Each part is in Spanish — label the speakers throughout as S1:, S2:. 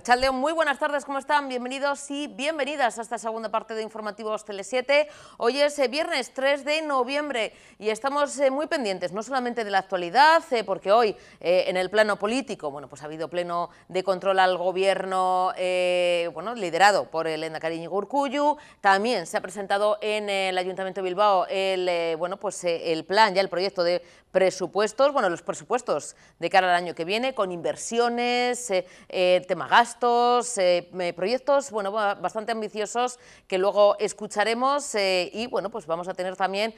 S1: Arratsaldeon, muy buenas tardes, ¿cómo están? Bienvenidos y bienvenidas a esta segunda parte de Informativos Tele7. Hoy es viernes 3 de noviembre y estamos muy pendientes, no solamente de la actualidad, porque hoy en el plano político, bueno, pues ha habido pleno de control al gobierno, bueno, liderado por el lehendakari Iñigo Urkullu. También se ha presentado en el Ayuntamiento de Bilbao el plan, ya el proyecto de presupuestos, bueno, los presupuestos de cara al año que viene, con inversiones, tema gastos, proyectos, bueno, bastante ambiciosos que luego escucharemos y, bueno, pues vamos a tener también,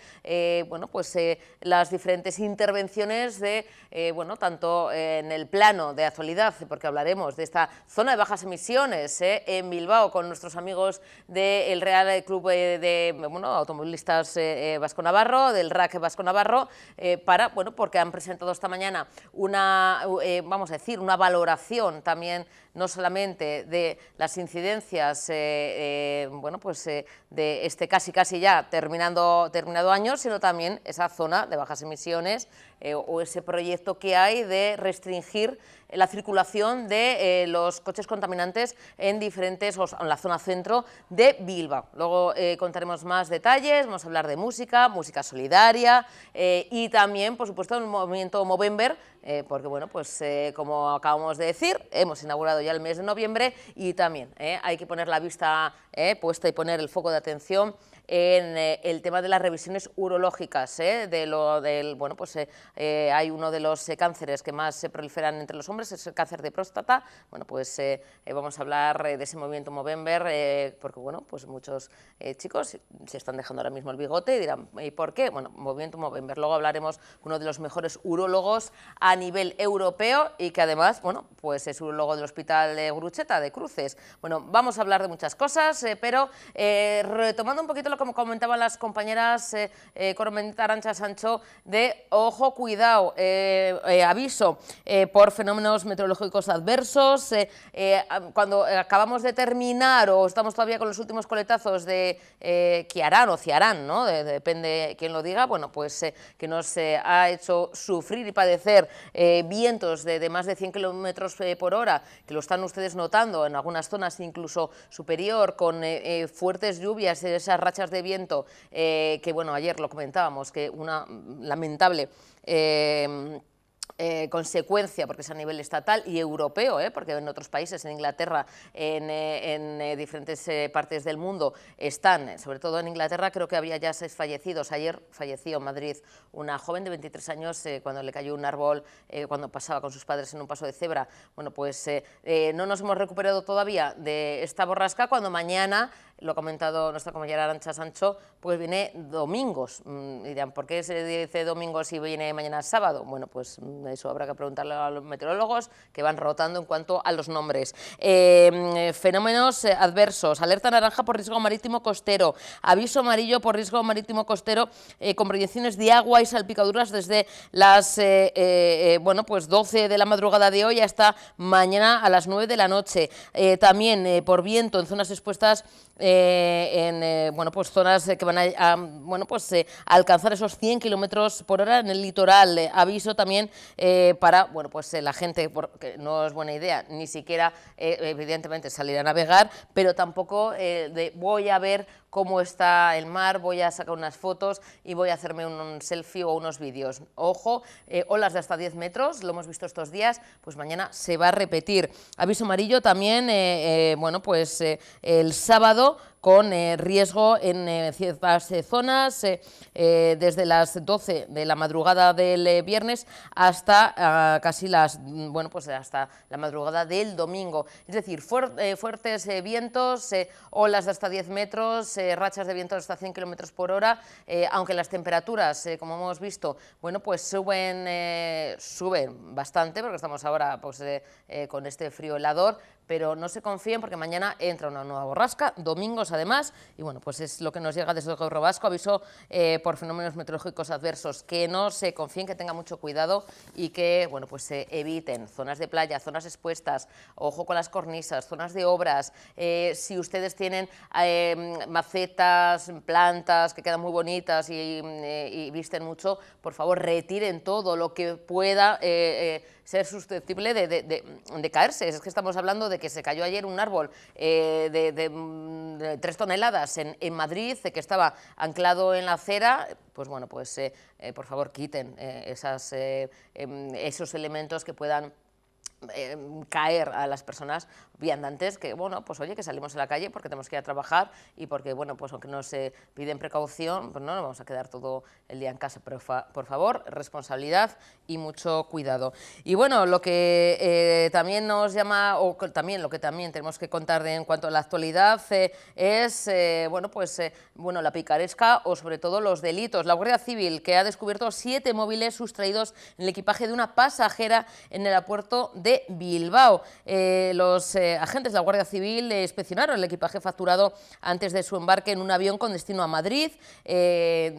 S1: las diferentes intervenciones de, tanto en el plano de actualidad, porque hablaremos de esta zona de bajas emisiones en Bilbao con nuestros amigos del Real Club de Automovilistas Vasco Navarro, del RAC Vasco Navarro, porque han presentado esta mañana una, una valoración también no solamente de las incidencias de este casi ya terminado año, sino también esa zona de bajas emisiones o ese proyecto que hay de restringir la circulación de los coches contaminantes en en la zona centro de Bilbao. Luego contaremos más detalles, vamos a hablar de música solidaria y también, por supuesto, el movimiento Movember, porque, como acabamos de decir, hemos inaugurado ya el mes de noviembre y también hay que poner la vista puesta y poner el foco de atención en el tema de las revisiones urológicas. Hay uno de los cánceres que más se proliferan entre los hombres, es el cáncer de próstata. Vamos a hablar de ese movimiento Movember, porque muchos chicos se están dejando ahora mismo el bigote y dirán, ¿y por qué? Bueno, movimiento Movember. Luego hablaremos uno de los mejores urólogos a nivel europeo y que además, es urólogo del Hospital Gurutzeta de Cruces. Bueno, vamos a hablar de muchas cosas, pero retomando un poquito lo que comentaban las compañeras Coromenta, Arantxa, Sancho, de ojo, cuidado, aviso por fenómenos meteorológicos adversos. Cuando acabamos de terminar o estamos todavía con los últimos coletazos de Ciarán o Ciarán, ¿no? Depende quién lo diga, que nos ha hecho sufrir y padecer vientos de más de 100 kilómetros por hora, que lo están ustedes notando en algunas zonas incluso superior, con fuertes lluvias, esas rachas de viento, ayer lo comentábamos, que una lamentable consecuencia, porque es a nivel estatal y europeo, porque en otros países, en Inglaterra, en diferentes partes del mundo, están, sobre todo en Inglaterra, creo que había ya 6 fallecidos. Ayer falleció en Madrid una joven de 23 años cuando le cayó un árbol, cuando pasaba con sus padres en un paso de cebra. No nos hemos recuperado todavía de esta borrasca, cuando mañana, lo ha comentado nuestra compañera Arantxa Sancho, pues viene domingos. Dirán, ¿por qué se dice domingos y viene mañana sábado? Bueno, pues eso habrá que preguntarle a los meteorólogos, que van rotando en cuanto a los nombres. Fenómenos adversos: alerta naranja por riesgo marítimo costero, aviso amarillo por riesgo marítimo costero, con proyecciones de agua y salpicaduras desde las 12 de la madrugada de hoy hasta mañana a las 9 de la noche. También por viento en zonas expuestas, zonas que van a alcanzar esos 100 kilómetros por hora en el litoral. Aviso también para la gente, porque no es buena idea ni siquiera evidentemente salir a navegar, pero tampoco voy a ver cómo está el mar, voy a sacar unas fotos y voy a hacerme un selfie o unos vídeos. Ojo, olas de hasta 10 metros, lo hemos visto estos días, pues mañana se va a repetir. Aviso amarillo también, el sábado, con riesgo en ciertas zonas, desde las 12 de la madrugada del viernes hasta hasta la madrugada del domingo. Es decir, fuertes vientos, olas de hasta 10 metros, rachas de viento de hasta 100 kilómetros por hora, aunque las temperaturas, como hemos visto, suben bastante, porque estamos ahora con este frío helador, pero no se confíen, porque mañana entra una nueva borrasca, domingos además, y es lo que nos llega desde el Gobierno vasco, aviso por fenómenos meteorológicos adversos, que no se confíen, que tengan mucho cuidado y que se eviten zonas de playa, zonas expuestas, ojo con las cornisas, zonas de obras. Si ustedes tienen macetas, plantas que quedan muy bonitas y visten mucho, por favor retiren todo lo que pueda ser susceptible de caerse. Es que estamos hablando de que se cayó ayer un árbol de 3 toneladas en Madrid, que estaba anclado en la acera. Pues bueno, pues por favor quiten esos elementos que puedan caer a las personas viandantes, que bueno, pues oye, que salimos a la calle porque tenemos que ir a trabajar y porque bueno, pues aunque nos piden precaución, pues no nos vamos a quedar todo el día en casa, pero por favor, responsabilidad y mucho cuidado. Y bueno, lo que también nos llama, o también lo que también tenemos que contar en cuanto a la actualidad es bueno, la picaresca o sobre todo los delitos. La Guardia Civil, que ha descubierto 7 móviles sustraídos en el equipaje de una pasajera en el aeropuerto de Bilbao. Los agentes de la Guardia Civil inspeccionaron el equipaje facturado antes de su embarque en un avión con destino a Madrid,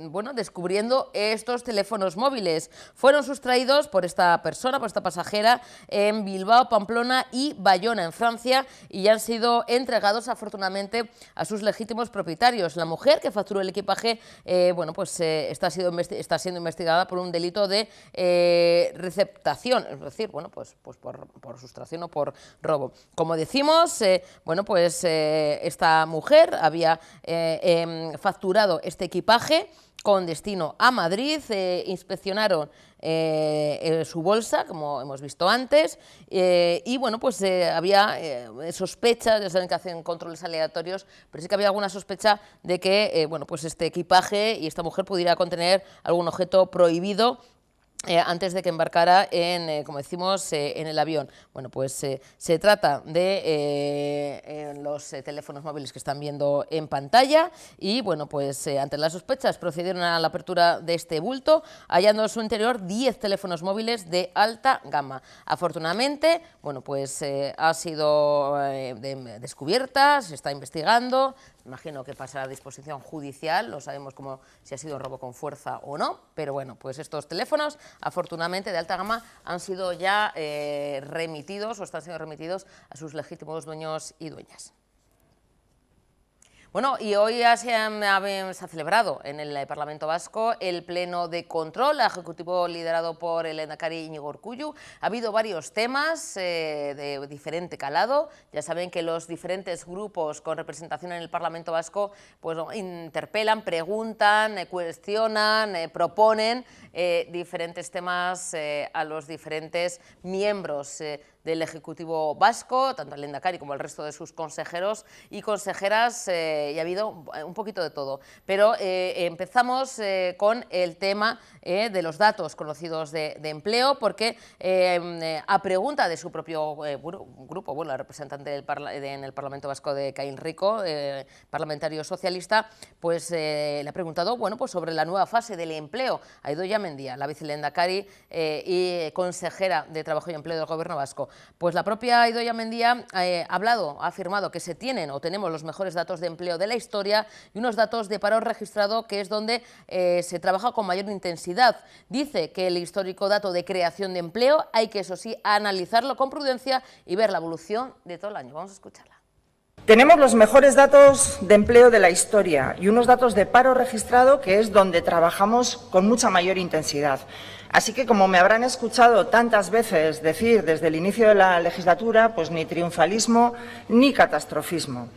S1: bueno, descubriendo estos teléfonos móviles. Fueron sustraídos por esta persona, por esta pasajera, en Bilbao, Pamplona y Bayona, en Francia, y ya han sido entregados afortunadamente a sus legítimos propietarios. La mujer que facturó el equipaje, bueno, pues está siendo investigada por un delito de receptación, es decir, bueno, pues por sustracción o por robo. Como decimos, bueno, pues esta mujer había facturado este equipaje con destino a Madrid, inspeccionaron su bolsa, como hemos visto antes, y bueno, pues había sospechas, ya saben que hacen controles aleatorios, pero sí que había alguna sospecha de que bueno, pues este equipaje y esta mujer pudiera contener algún objeto prohibido antes de que embarcara como decimos, en el avión. Bueno, pues se trata de los teléfonos móviles que están viendo en pantalla y, bueno, pues ante las sospechas procedieron a la apertura de este bulto, hallando en su interior 10 teléfonos móviles de alta gama. Afortunadamente, bueno, pues ha sido descubierta, se está investigando. Imagino que pasará a disposición judicial, no sabemos si ha sido un robo con fuerza o no, pero bueno, pues estos teléfonos, afortunadamente de alta gama, han sido ya remitidos o están siendo remitidos a sus legítimos dueños y dueñas. Bueno, y hoy ya se ha celebrado en el Parlamento Vasco el pleno de control ejecutivo liderado por el lehendakari Iñigo Urkullu. Ha habido varios temas de diferente calado. Ya saben que los diferentes grupos con representación en el Parlamento Vasco pues interpelan, preguntan, cuestionan, proponen diferentes temas a los diferentes miembros del Ejecutivo vasco, tanto el lehendakari como el resto de sus consejeros y consejeras, y ha habido un poquito de todo. Pero empezamos con el tema de los datos conocidos de empleo, porque a pregunta de su propio grupo, bueno, la representante en el Parlamento Vasco de Caín Rico, parlamentario socialista, pues le ha preguntado, bueno, pues sobre la nueva fase del empleo a Idoia Mendia, la vicelehendakari y consejera de Trabajo y Empleo del Gobierno vasco. Pues la propia Idoia Mendia ha afirmado que se tienen o tenemos los mejores datos de empleo de la historia y unos datos de paro registrado, que es donde se trabaja con mayor intensidad. Dice que el histórico dato de creación de empleo hay que, eso sí, analizarlo con prudencia y ver la evolución de todo el año. Vamos a escucharla.
S2: Tenemos los mejores datos de empleo de la historia y unos datos de paro registrado, que es donde trabajamos con mucha mayor intensidad. Así que, como me habrán escuchado tantas veces decir desde el inicio de la legislatura, pues ni triunfalismo ni catastrofismo.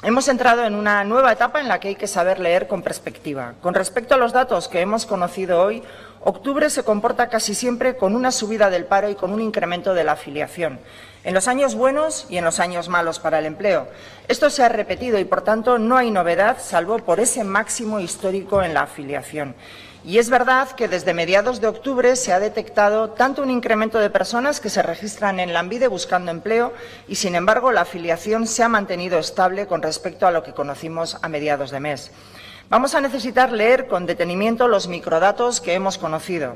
S2: Hemos entrado en una nueva etapa en la que hay que saber leer con perspectiva. Con respecto a los datos que hemos conocido hoy, octubre se comporta casi siempre con una subida del paro y con un incremento de la afiliación, en los años buenos y en los años malos para el empleo. Esto se ha repetido y, por tanto, no hay novedad salvo por ese máximo histórico en la afiliación. Y es verdad que desde mediados de octubre se ha detectado tanto un incremento de personas que se registran en Lanbide buscando empleo y, sin embargo, la afiliación se ha mantenido estable con respecto a lo que conocimos a mediados de mes. Vamos a necesitar leer con detenimiento los microdatos que hemos conocido.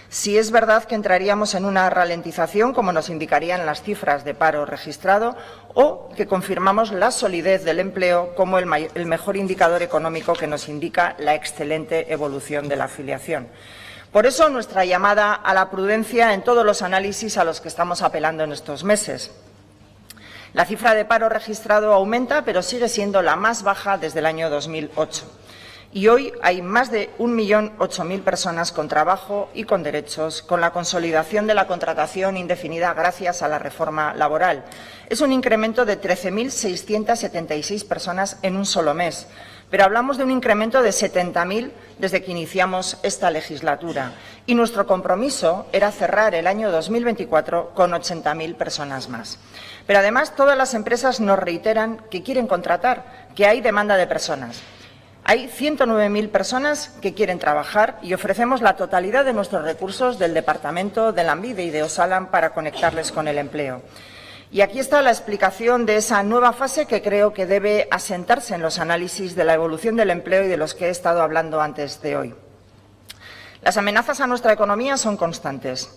S2: Si es verdad que entraríamos en una ralentización, como nos indicarían las cifras de paro registrado, o que confirmamos la solidez del empleo como el mejor indicador económico que nos indica la excelente evolución de la afiliación. Por eso, nuestra llamada a la prudencia en todos los análisis a los que estamos apelando en estos meses. La cifra de paro registrado aumenta, pero sigue siendo la más baja desde el año 2008. Y hoy hay más de 1.008.000 personas con trabajo y con derechos, con la consolidación de la contratación indefinida gracias a la reforma laboral. Es un incremento de 13.676 personas en un solo mes, pero hablamos de un incremento de 70.000 desde que iniciamos esta legislatura. Y nuestro compromiso era cerrar el año 2024 con 80.000 personas más. Pero además todas las empresas nos reiteran que quieren contratar, que hay demanda de personas. Hay 109.000 personas que quieren trabajar y ofrecemos la totalidad de nuestros recursos del Departamento de Lanbide y de Osalan para conectarles con el empleo. Y aquí está la explicación de esa nueva fase que creo que debe asentarse en los análisis de la evolución del empleo y de los que he estado hablando antes de hoy. Las amenazas a nuestra economía son constantes.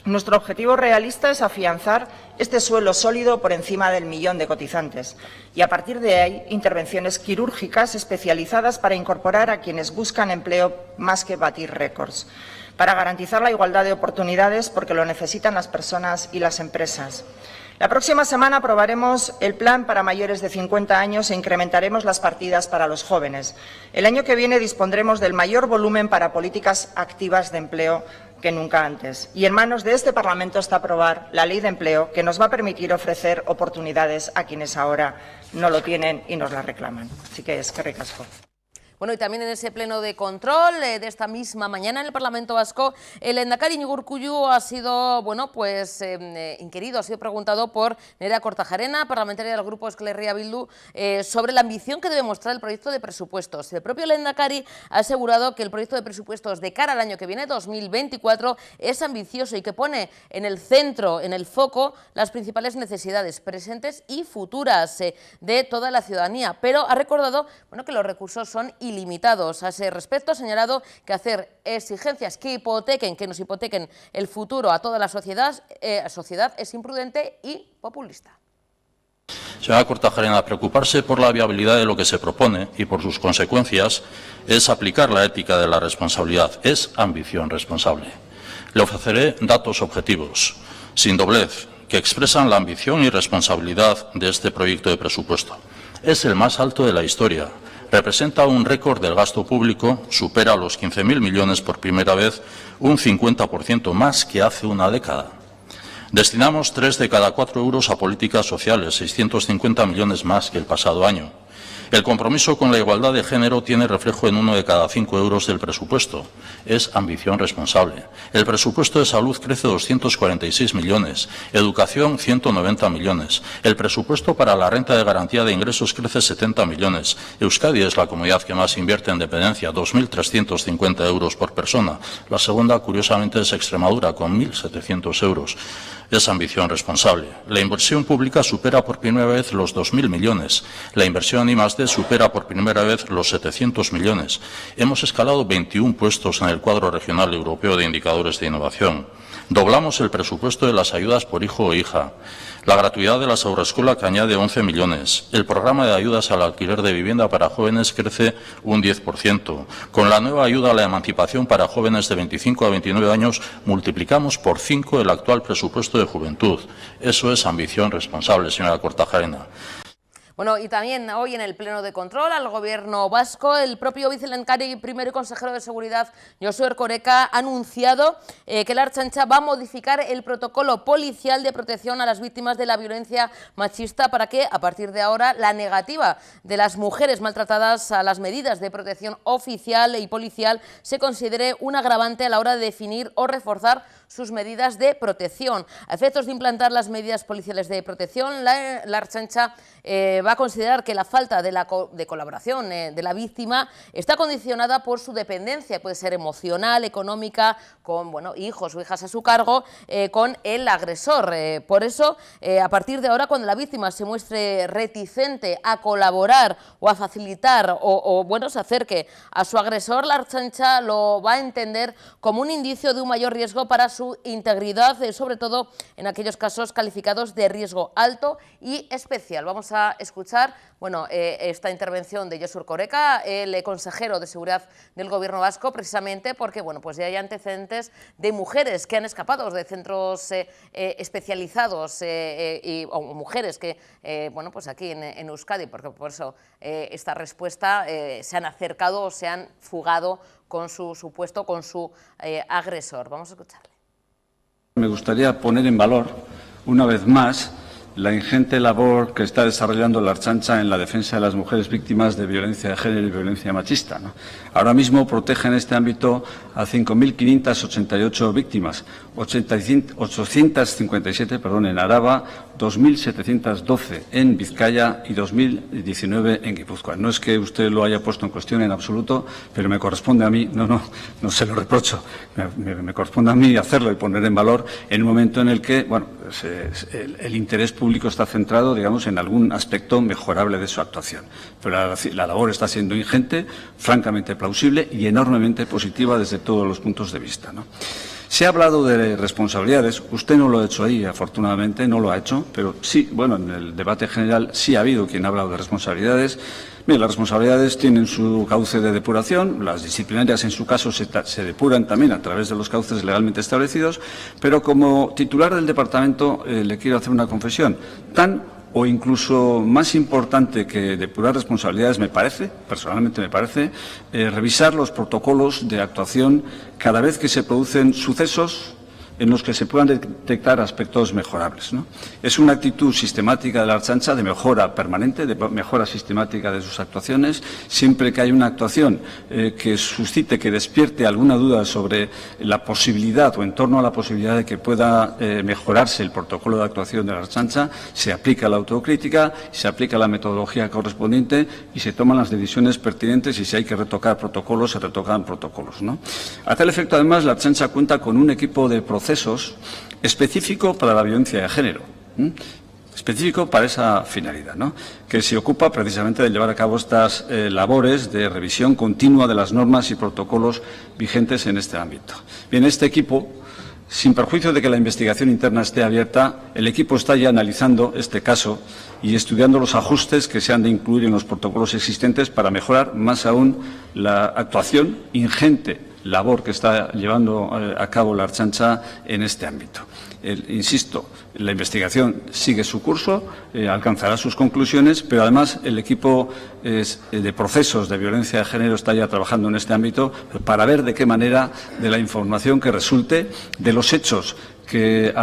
S2: Nuestro objetivo realista es afianzar este suelo sólido por encima del 1.000.000 de cotizantes y, a partir de ahí, intervenciones quirúrgicas especializadas para incorporar a quienes buscan empleo más que batir récords, para garantizar la igualdad de oportunidades porque lo necesitan las personas y las empresas. La próxima semana aprobaremos el plan para mayores de 50 años e incrementaremos las partidas para los jóvenes. El año que viene dispondremos del mayor volumen para políticas activas de empleo que nunca antes. Y en manos de este Parlamento está aprobar la Ley de Empleo, que nos va a permitir ofrecer oportunidades a quienes ahora no lo tienen y nos las reclaman. Así que eskerrik asko.
S1: Bueno, y también en ese pleno de control de esta misma mañana en el Parlamento Vasco, el lehendakari Iñigo Urkullu ha sido, bueno, pues inquirido, ha sido preguntado por Nerea Kortajarena, parlamentaria del Grupo Euskal Herria Bildu, sobre la ambición que debe mostrar el proyecto de presupuestos. El propio lehendakari ha asegurado que el proyecto de presupuestos de cara al año que viene, 2024, es ambicioso y que pone en el centro, en el foco, las principales necesidades presentes y futuras de toda la ciudadanía. Pero ha recordado, bueno, que los recursos son ilimitados. A ese respecto ha señalado que hacer exigencias que nos hipotequen el futuro a toda la sociedad es imprudente y populista.
S3: Señora Kortajarena, preocuparse por la viabilidad de lo que se propone y por sus consecuencias es aplicar la ética de la responsabilidad, es ambición responsable. Le ofreceré datos objetivos, sin doblez, que expresan la ambición y responsabilidad de este proyecto de presupuesto. Es el más alto de la historia. Representa un récord del gasto público, supera los 15.000 millones por primera vez, un 50% más que hace una década. Destinamos 3 de cada 4 euros a políticas sociales, 650 millones más que el pasado año. El compromiso con la igualdad de género tiene reflejo en 1 de cada 5 euros del presupuesto. Es ambición responsable. El presupuesto de salud crece 246 millones, educación 190 millones. El presupuesto para la renta de garantía de ingresos crece 70 millones. Euskadi es la comunidad que más invierte en dependencia, 2.350 euros por persona. La segunda, curiosamente, es Extremadura, con 1.700 euros. Es ambición responsable. La inversión pública supera por primera vez los 2.000 millones. La inversión en I+D supera por primera vez los 700 millones. Hemos escalado 21 puestos en el cuadro regional europeo de indicadores de innovación. Doblamos el presupuesto de las ayudas por hijo o hija. La gratuidad de las haurreskolak que añade 11 millones. El programa de ayudas al alquiler de vivienda para jóvenes crece un 10%. Con la nueva ayuda a la emancipación para jóvenes de 25 a 29 años multiplicamos por 5 el actual presupuesto de juventud. Eso es ambición responsable, señora Kortajarena.
S1: Bueno, y también hoy en el pleno de control al Gobierno vasco, el propio vicelehendakari y primer consejero de Seguridad, Josu Erkoreka, ha anunciado que la Ertzaintza va a modificar el protocolo policial de protección a las víctimas de la violencia machista para que, a partir de ahora, la negativa de las mujeres maltratadas a las medidas de protección oficial y policial se considere un agravante a la hora de definir o reforzar sus medidas de protección. A efectos de implantar las medidas policiales de protección, la Ertzaintza va a considerar que la falta de colaboración de la víctima está condicionada por su dependencia, puede ser emocional, económica, con hijos o hijas a su cargo, con el agresor. Por eso, a partir de ahora, cuando la víctima se muestre reticente a colaborar o a facilitar o se acerque a su agresor, la Ertzaintza lo va a entender como un indicio de un mayor riesgo para su integridad, sobre todo en aquellos casos calificados de riesgo alto y especial. Vamos a escuchar escuchar esta intervención de Josu Erkoreka, el consejero de Seguridad del Gobierno vasco, precisamente porque pues ya hay antecedentes de mujeres que han escapado de centros especializados o mujeres que, pues aquí en Euskadi, porque por eso esta respuesta, se han acercado o se han fugado con su agresor. Vamos a escucharle.
S4: Me gustaría poner en valor, una vez más, la ingente labor que está desarrollando la Ertzaintza en la defensa de las mujeres víctimas de violencia de género y violencia machista, ¿no? Ahora mismo protege en este ámbito a 5.588 víctimas, 857 en Araba, 2.712 en Vizcaya y 2.019 en Guipúzcoa. No es que usted lo haya puesto en cuestión en absoluto, pero me corresponde a mí, no se lo reprocho, me corresponde a mí hacerlo y poner en valor en un momento en el que, el interés público está centrado, digamos, en algún aspecto mejorable de su actuación. Pero la labor está siendo ingente, francamente plausible y enormemente positiva desde todos los puntos de vista, ¿no? Se ha hablado de responsabilidades. Usted no lo ha hecho ahí, afortunadamente, no lo ha hecho, pero sí, en el debate general sí ha habido quien ha hablado de responsabilidades. Mire, las responsabilidades tienen su cauce de depuración, las disciplinarias en su caso se depuran también a través de los cauces legalmente establecidos, pero como titular del departamento le quiero hacer una confesión. O incluso más importante que depurar responsabilidades, personalmente me parece, revisar los protocolos de actuación cada vez que se producen sucesos en los que se puedan detectar aspectos mejorables, ¿no? Es una actitud sistemática de la Ertzaintza de mejora permanente, de mejora sistemática de sus actuaciones. Siempre que hay una actuación que suscite, que despierte alguna duda sobre la posibilidad o en torno a la posibilidad de que pueda mejorarse el protocolo de actuación de la Ertzaintza, se aplica la autocrítica, se aplica la metodología correspondiente y se toman las decisiones pertinentes, y si hay que retocar protocolos, se retocan protocolos, ¿no? A tal efecto, además, la Ertzaintza cuenta con un equipo de procesos específico para la violencia de género, específico para esa finalidad, ¿no? Que se ocupa precisamente de llevar a cabo estas labores de revisión continua de las normas y protocolos vigentes en este ámbito. Bien, este equipo, sin perjuicio de que la investigación interna esté abierta, el equipo está ya analizando este caso y estudiando los ajustes que se han de incluir en los protocolos existentes para mejorar más aún la actuación ingente labor que está llevando a cabo la Ertzaintza en este ámbito. Insisto, la investigación sigue su curso, alcanzará sus conclusiones, pero además el equipo de procesos de violencia de género está ya trabajando en este ámbito para ver de qué manera, de la información que resulte, de los hechos que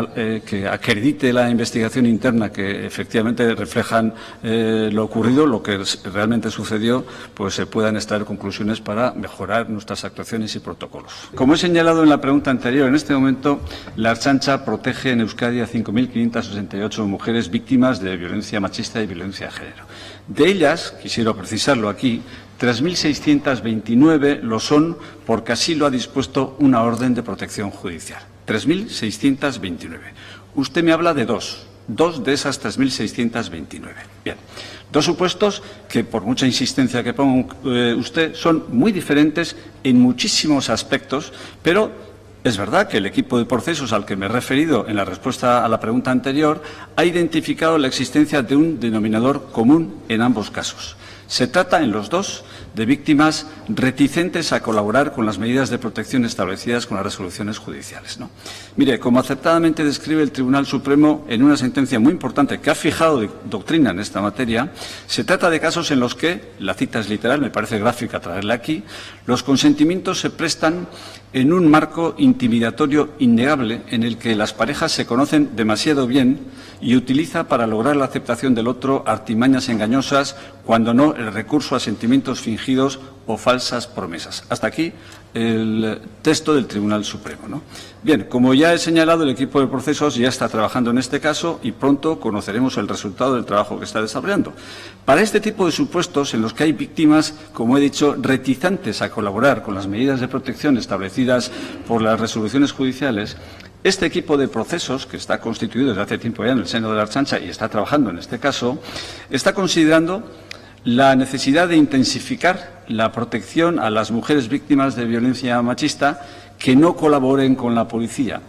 S4: acredite la investigación interna, que efectivamente reflejan lo ocurrido, lo que realmente sucedió, pues se puedan extraer conclusiones para mejorar nuestras actuaciones y protocolos. Como he señalado en la pregunta anterior, en este momento la Ertzaintza protege en Euskadi a 5.568 mujeres víctimas de violencia machista y violencia de género. De ellas, quisiera precisarlo aquí, 3.629 lo son porque así lo ha dispuesto una orden de protección judicial. 3.629. Usted me habla de dos de esas 3.629. Bien, dos supuestos que, por mucha insistencia que ponga usted, son muy diferentes en muchísimos aspectos, pero es verdad que el equipo de procesos al que me he referido en la respuesta a la pregunta anterior ha identificado la existencia de un denominador común en ambos casos. Se trata, en los dos, de víctimas reticentes a colaborar con las medidas de protección establecidas con las resoluciones judiciales, ¿no? Mire, como acertadamente describe el Tribunal Supremo en una sentencia muy importante que ha fijado doctrina en esta materia, se trata de casos en los que, la cita es literal, me parece gráfica traerla aquí, los consentimientos se prestan en un marco intimidatorio innegable en el que las parejas se conocen demasiado bien y utiliza para lograr la aceptación del otro artimañas engañosas, cuando no el recurso a sentimientos fingidos o falsas promesas. Hasta aquí el texto del Tribunal Supremo, ¿no? Bien, como ya he señalado, el equipo de procesos ya está trabajando en este caso y pronto conoceremos el resultado del trabajo que está desarrollando. Para este tipo de supuestos en los que hay víctimas, como he dicho, reticentes a colaborar con las medidas de protección establecidas por las resoluciones judiciales, este equipo de procesos, que está constituido desde hace tiempo ya en el seno de la Ertzaintza y está trabajando en este caso, está considerando la necesidad de intensificar la protección a las mujeres víctimas de violencia machista que no colaboren con la policía,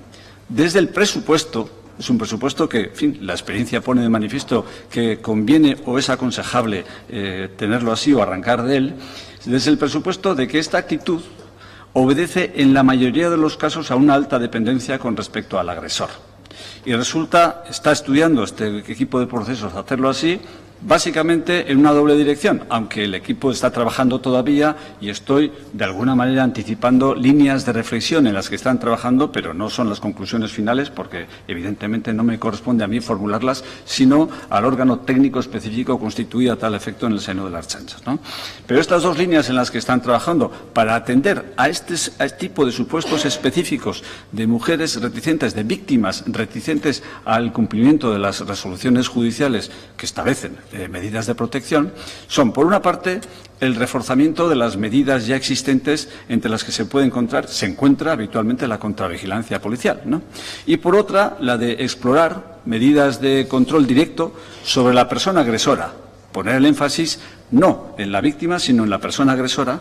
S4: desde el presupuesto Es un presupuesto que, en fin, la experiencia pone de manifiesto que conviene o es aconsejable tenerlo así o arrancar de él, desde el presupuesto de que esta actitud obedece en la mayoría de los casos a una alta dependencia con respecto al agresor. Y está estudiando este equipo de procesos hacerlo así, básicamente en una doble dirección, aunque el equipo está trabajando todavía y estoy de alguna manera anticipando líneas de reflexión en las que están trabajando, pero no son las conclusiones finales porque evidentemente no me corresponde a mí formularlas, sino al órgano técnico específico constituido a tal efecto en el seno de la Ertzaintza, ¿no? Pero estas dos líneas en las que están trabajando para atender a este tipo de supuestos específicos de mujeres reticentes, de víctimas reticentes al cumplimiento de las resoluciones judiciales que establecen medidas de protección, son, por una parte, el reforzamiento de las medidas ya existentes entre las que se encuentra habitualmente la contravigilancia policial, ¿no? Y, por otra, la de explorar medidas de control directo sobre la persona agresora, poner el énfasis no en la víctima, sino en la persona agresora,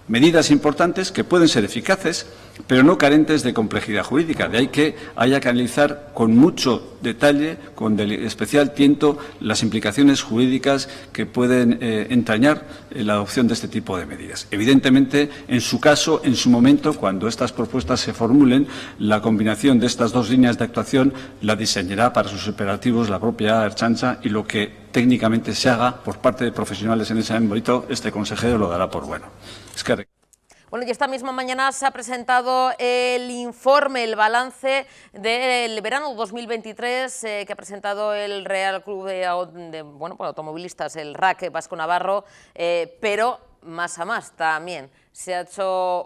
S4: medidas importantes que pueden ser eficaces, pero no carentes de complejidad jurídica. De ahí que haya que analizar con mucho detalle, con especial tiento, las implicaciones jurídicas que pueden entrañar la adopción de este tipo de medidas. Evidentemente, en su caso, en su momento, cuando estas propuestas se formulen, la combinación de estas dos líneas de actuación la diseñará para sus operativos la propia Ertzaintza y lo que técnicamente se haga por parte de profesionales en ese ámbito, este consejero lo dará por bueno.
S1: Bueno, y esta misma mañana se ha presentado el informe, el balance del verano 2023 que ha presentado el Real Club de Automovilistas, el RAC Vasco Navarro, pero más a más también. Se ha hecho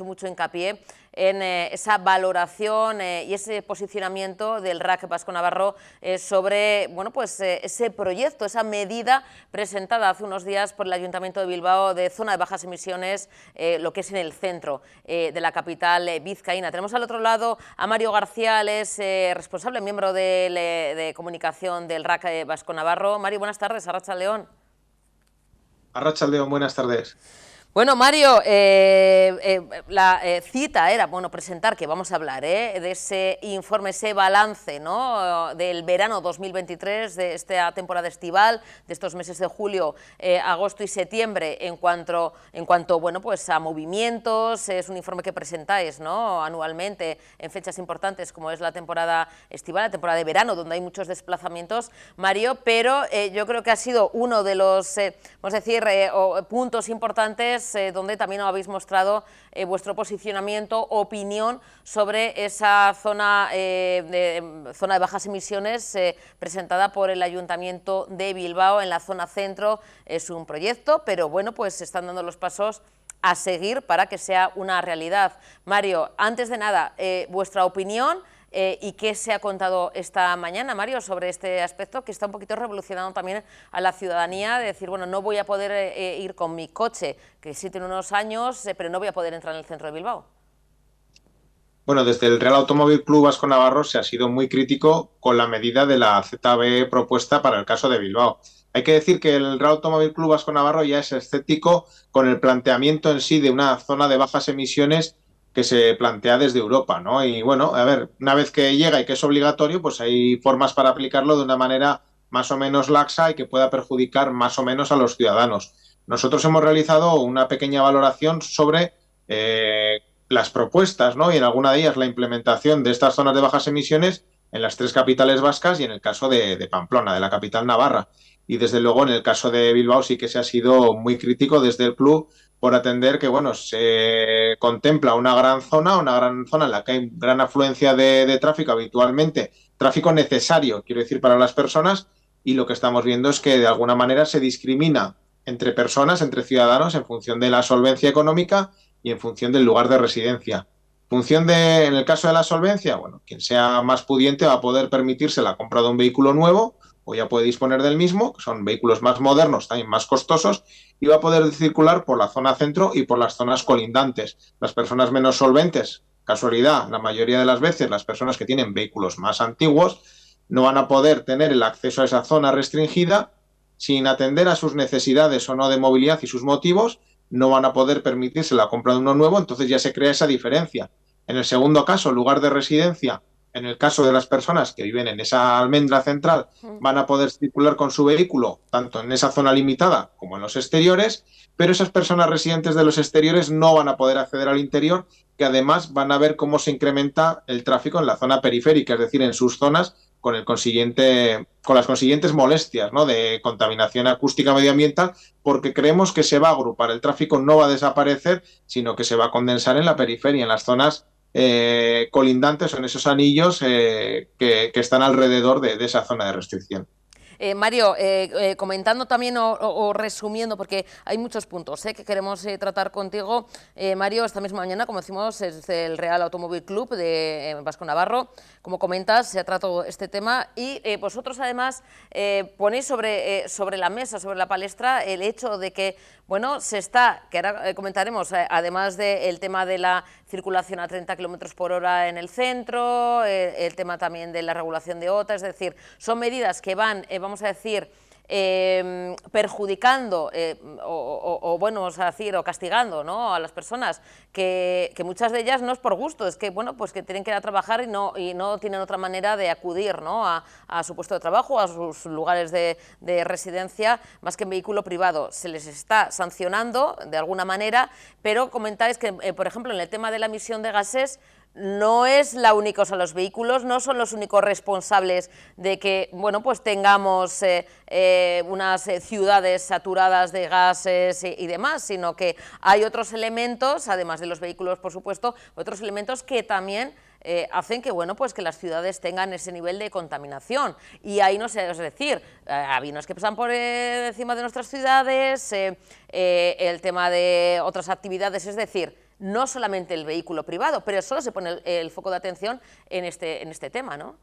S1: mucho hincapié en esa valoración y ese posicionamiento del RAC Vasco Navarro sobre ese proyecto, esa medida presentada hace unos días por el Ayuntamiento de Bilbao de zona de bajas emisiones, lo que es en el centro de la capital vizcaína. Tenemos al otro lado a Mario García, él es responsable, miembro de comunicación del RAC Vasco Navarro. Mario, buenas tardes, Arratsaldeon.
S5: Arratsaldeon, buenas tardes.
S1: Bueno, Mario, la cita era presentar, que vamos a hablar de ese informe, ese balance, ¿no?, del verano 2023, de esta temporada estival, de estos meses de julio, agosto y septiembre, en cuanto a movimientos. Es un informe que presentáis, ¿no?, anualmente en fechas importantes como es la temporada estival, la temporada de verano, donde hay muchos desplazamientos, Mario, pero yo creo que ha sido uno de los puntos importantes donde también habéis mostrado vuestro posicionamiento, opinión sobre esa zona de bajas emisiones presentada por el Ayuntamiento de Bilbao en la zona centro. Es un proyecto, pero se están dando los pasos a seguir para que sea una realidad. Mario, antes de nada, vuestra opinión. ¿Y qué se ha contado esta mañana, Mario, sobre este aspecto que está un poquito revolucionando también a la ciudadanía? De decir, no voy a poder ir con mi coche, que sí tiene unos años, pero no voy a poder entrar en el centro de Bilbao.
S5: Bueno, desde el Real Automóvil Club Vasco Navarro se ha sido muy crítico con la medida de la ZB propuesta para el caso de Bilbao. Hay que decir que el Real Automóvil Club Vasco Navarro ya es escéptico con el planteamiento en sí de una zona de bajas emisiones que se plantea desde Europa, ¿no? Y una vez que llega y que es obligatorio, pues hay formas para aplicarlo de una manera más o menos laxa y que pueda perjudicar más o menos a los ciudadanos. Nosotros hemos realizado una pequeña valoración sobre las propuestas, ¿no?, y en alguna de ellas la implementación de estas zonas de bajas emisiones en las 3 capitales vascas y en el caso de Pamplona, de la capital navarra. Y desde luego en el caso de Bilbao sí que se ha sido muy crítico desde el club por atender que se contempla una gran zona en la que hay gran afluencia de tráfico habitualmente, tráfico necesario, quiero decir, para las personas, y lo que estamos viendo es que de alguna manera se discrimina entre personas, entre ciudadanos, en función de la solvencia económica y en función del lugar de residencia. En el caso de la solvencia, quien sea más pudiente va a poder permitirse la compra de un vehículo nuevo, o ya puede disponer del mismo, que son vehículos más modernos, también más costosos, y va a poder circular por la zona centro y por las zonas colindantes. Las personas menos solventes, casualidad, la mayoría de las veces las personas que tienen vehículos más antiguos, no van a poder tener el acceso a esa zona restringida sin atender a sus necesidades o no de movilidad y sus motivos, no van a poder permitirse la compra de uno nuevo, entonces ya se crea esa diferencia. En el segundo caso, lugar de residencia, en el caso de las personas que viven en esa almendra central, van a poder circular con su vehículo tanto en esa zona limitada como en los exteriores, pero esas personas residentes de los exteriores no van a poder acceder al interior, que además van a ver cómo se incrementa el tráfico en la zona periférica, es decir, en sus zonas, con las consiguientes molestias, ¿no?, de contaminación acústica medioambiental, porque creemos que se va a agrupar, el tráfico no va a desaparecer, sino que se va a condensar en la periferia, en las zonas colindantes o en esos anillos que están alrededor de esa zona de restricción.
S1: Mario, comentando también o resumiendo, porque hay muchos puntos que queremos tratar contigo. Mario, esta misma mañana, como decimos, es el Real Automóvil Club de Vasco Navarro. Como comentas, se ha tratado este tema y vosotros además ponéis sobre la mesa, sobre la palestra, el hecho de que, bueno, que ahora comentaremos, además del tema de la circulación a 30 km por hora en el centro, el tema también de la regulación de OTA, es decir, son medidas que van, vamos a decir, perjudicando o castigando, ¿no?, a las personas que muchas de ellas no es por gusto, es que, bueno, pues que tienen que ir a trabajar y no tienen otra manera de acudir, ¿no?, a su puesto de trabajo, a sus lugares de residencia, más que en vehículo privado. Se les está sancionando de alguna manera, pero comentáis que, por ejemplo, en el tema de la emisión de gases, no es la única, o sea, los vehículos no son los únicos responsables de que, bueno, pues tengamos unas ciudades saturadas de gases y demás, sino que hay otros elementos, además de los vehículos, por supuesto, otros elementos que también hacen que, bueno, pues que las ciudades tengan ese nivel de contaminación. Y ahí no sé, es decir, aviones que pasan por encima de nuestras ciudades, el tema de otras actividades, es decir, no solamente el vehículo privado, pero solo se pone el foco de atención en este tema, ¿no?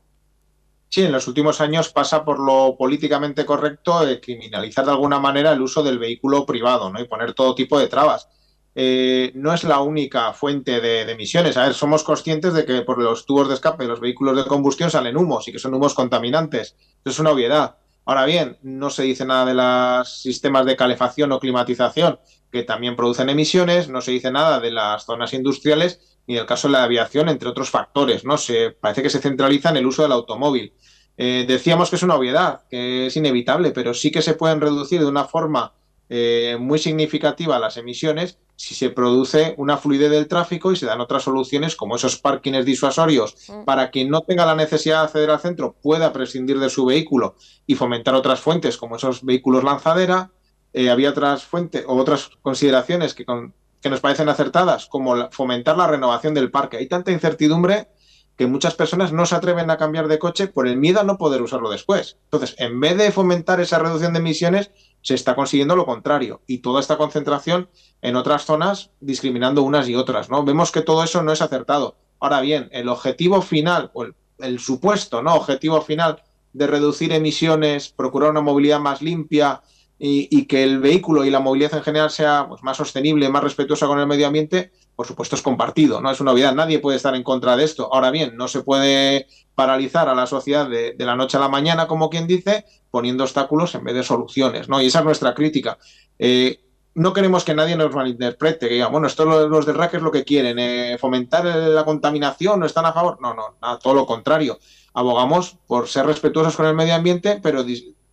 S5: Sí, en los últimos años pasa por lo políticamente correcto criminalizar de alguna manera el uso del vehículo privado, ¿no?, y poner todo tipo de trabas. No es la única fuente de emisiones. A ver, somos conscientes de que por los tubos de escape de los vehículos de combustión salen humos y que son humos contaminantes. Eso es una obviedad. Ahora bien, no se dice nada de los sistemas de calefacción o climatización, que también producen emisiones, no se dice nada de las zonas industriales ni del caso de la aviación, entre otros factores, ¿no? Parece que se centraliza en el uso del automóvil. Decíamos que es una obviedad, que es inevitable, pero sí que se pueden reducir de una forma muy significativa las emisiones si se produce una fluidez del tráfico y se dan otras soluciones como esos parkings disuasorios para quien no tenga la necesidad de acceder al centro pueda prescindir de su vehículo y fomentar otras fuentes como esos vehículos lanzadera. Había otras fuentes o otras consideraciones que nos parecen acertadas, como fomentar la renovación del parque. Hay tanta incertidumbre que muchas personas no se atreven a cambiar de coche por el miedo a no poder usarlo después. Entonces, en vez de fomentar esa reducción de emisiones, se está consiguiendo lo contrario, y toda esta concentración en otras zonas discriminando unas y otras, ¿no? Vemos que todo eso no es acertado. Ahora bien, el objetivo final, o el supuesto, ¿no?, objetivo final de reducir emisiones, procurar una movilidad más limpia y que el vehículo y la movilidad en general sea, pues, más sostenible, más respetuosa con el medio ambiente, por supuesto es compartido, no es una obviedad, nadie puede estar en contra de esto. Ahora bien, no se puede paralizar a la sociedad de la noche a la mañana, como quien dice, poniendo obstáculos en vez de soluciones, ¿no? Y esa es nuestra crítica. No queremos que nadie nos malinterprete, que diga, bueno, esto los del RAC es lo que quieren, fomentar la contaminación, ¿no están a favor? No, todo lo contrario. Abogamos por ser respetuosos con el medio ambiente, pero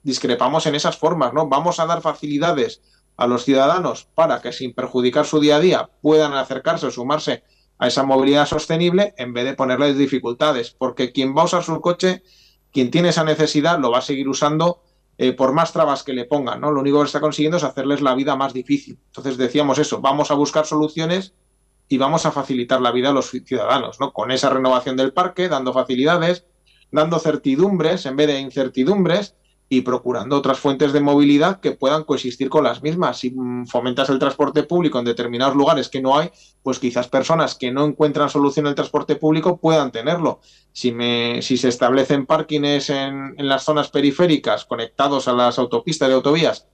S5: discrepamos en esas formas, ¿no? Vamos a dar facilidades a los ciudadanos para que sin perjudicar su día a día puedan acercarse o sumarse a esa movilidad sostenible en vez de ponerles dificultades, porque quien va a usar su coche, quien tiene esa necesidad, lo va a seguir usando por más trabas que le pongan, ¿no? Lo único que está consiguiendo es hacerles la vida más difícil. Entonces decíamos eso, vamos a buscar soluciones y vamos a facilitar la vida a los ciudadanos, ¿no? Con esa renovación del parque, dando facilidades, dando certidumbres en vez de incertidumbres, y procurando otras fuentes de movilidad que puedan coexistir con las mismas. Si fomentas el transporte público en determinados lugares que no hay, pues quizás personas que no encuentran solución al transporte público puedan tenerlo. Si se establecen parkings en las zonas periféricas conectados a las autopistas y autovías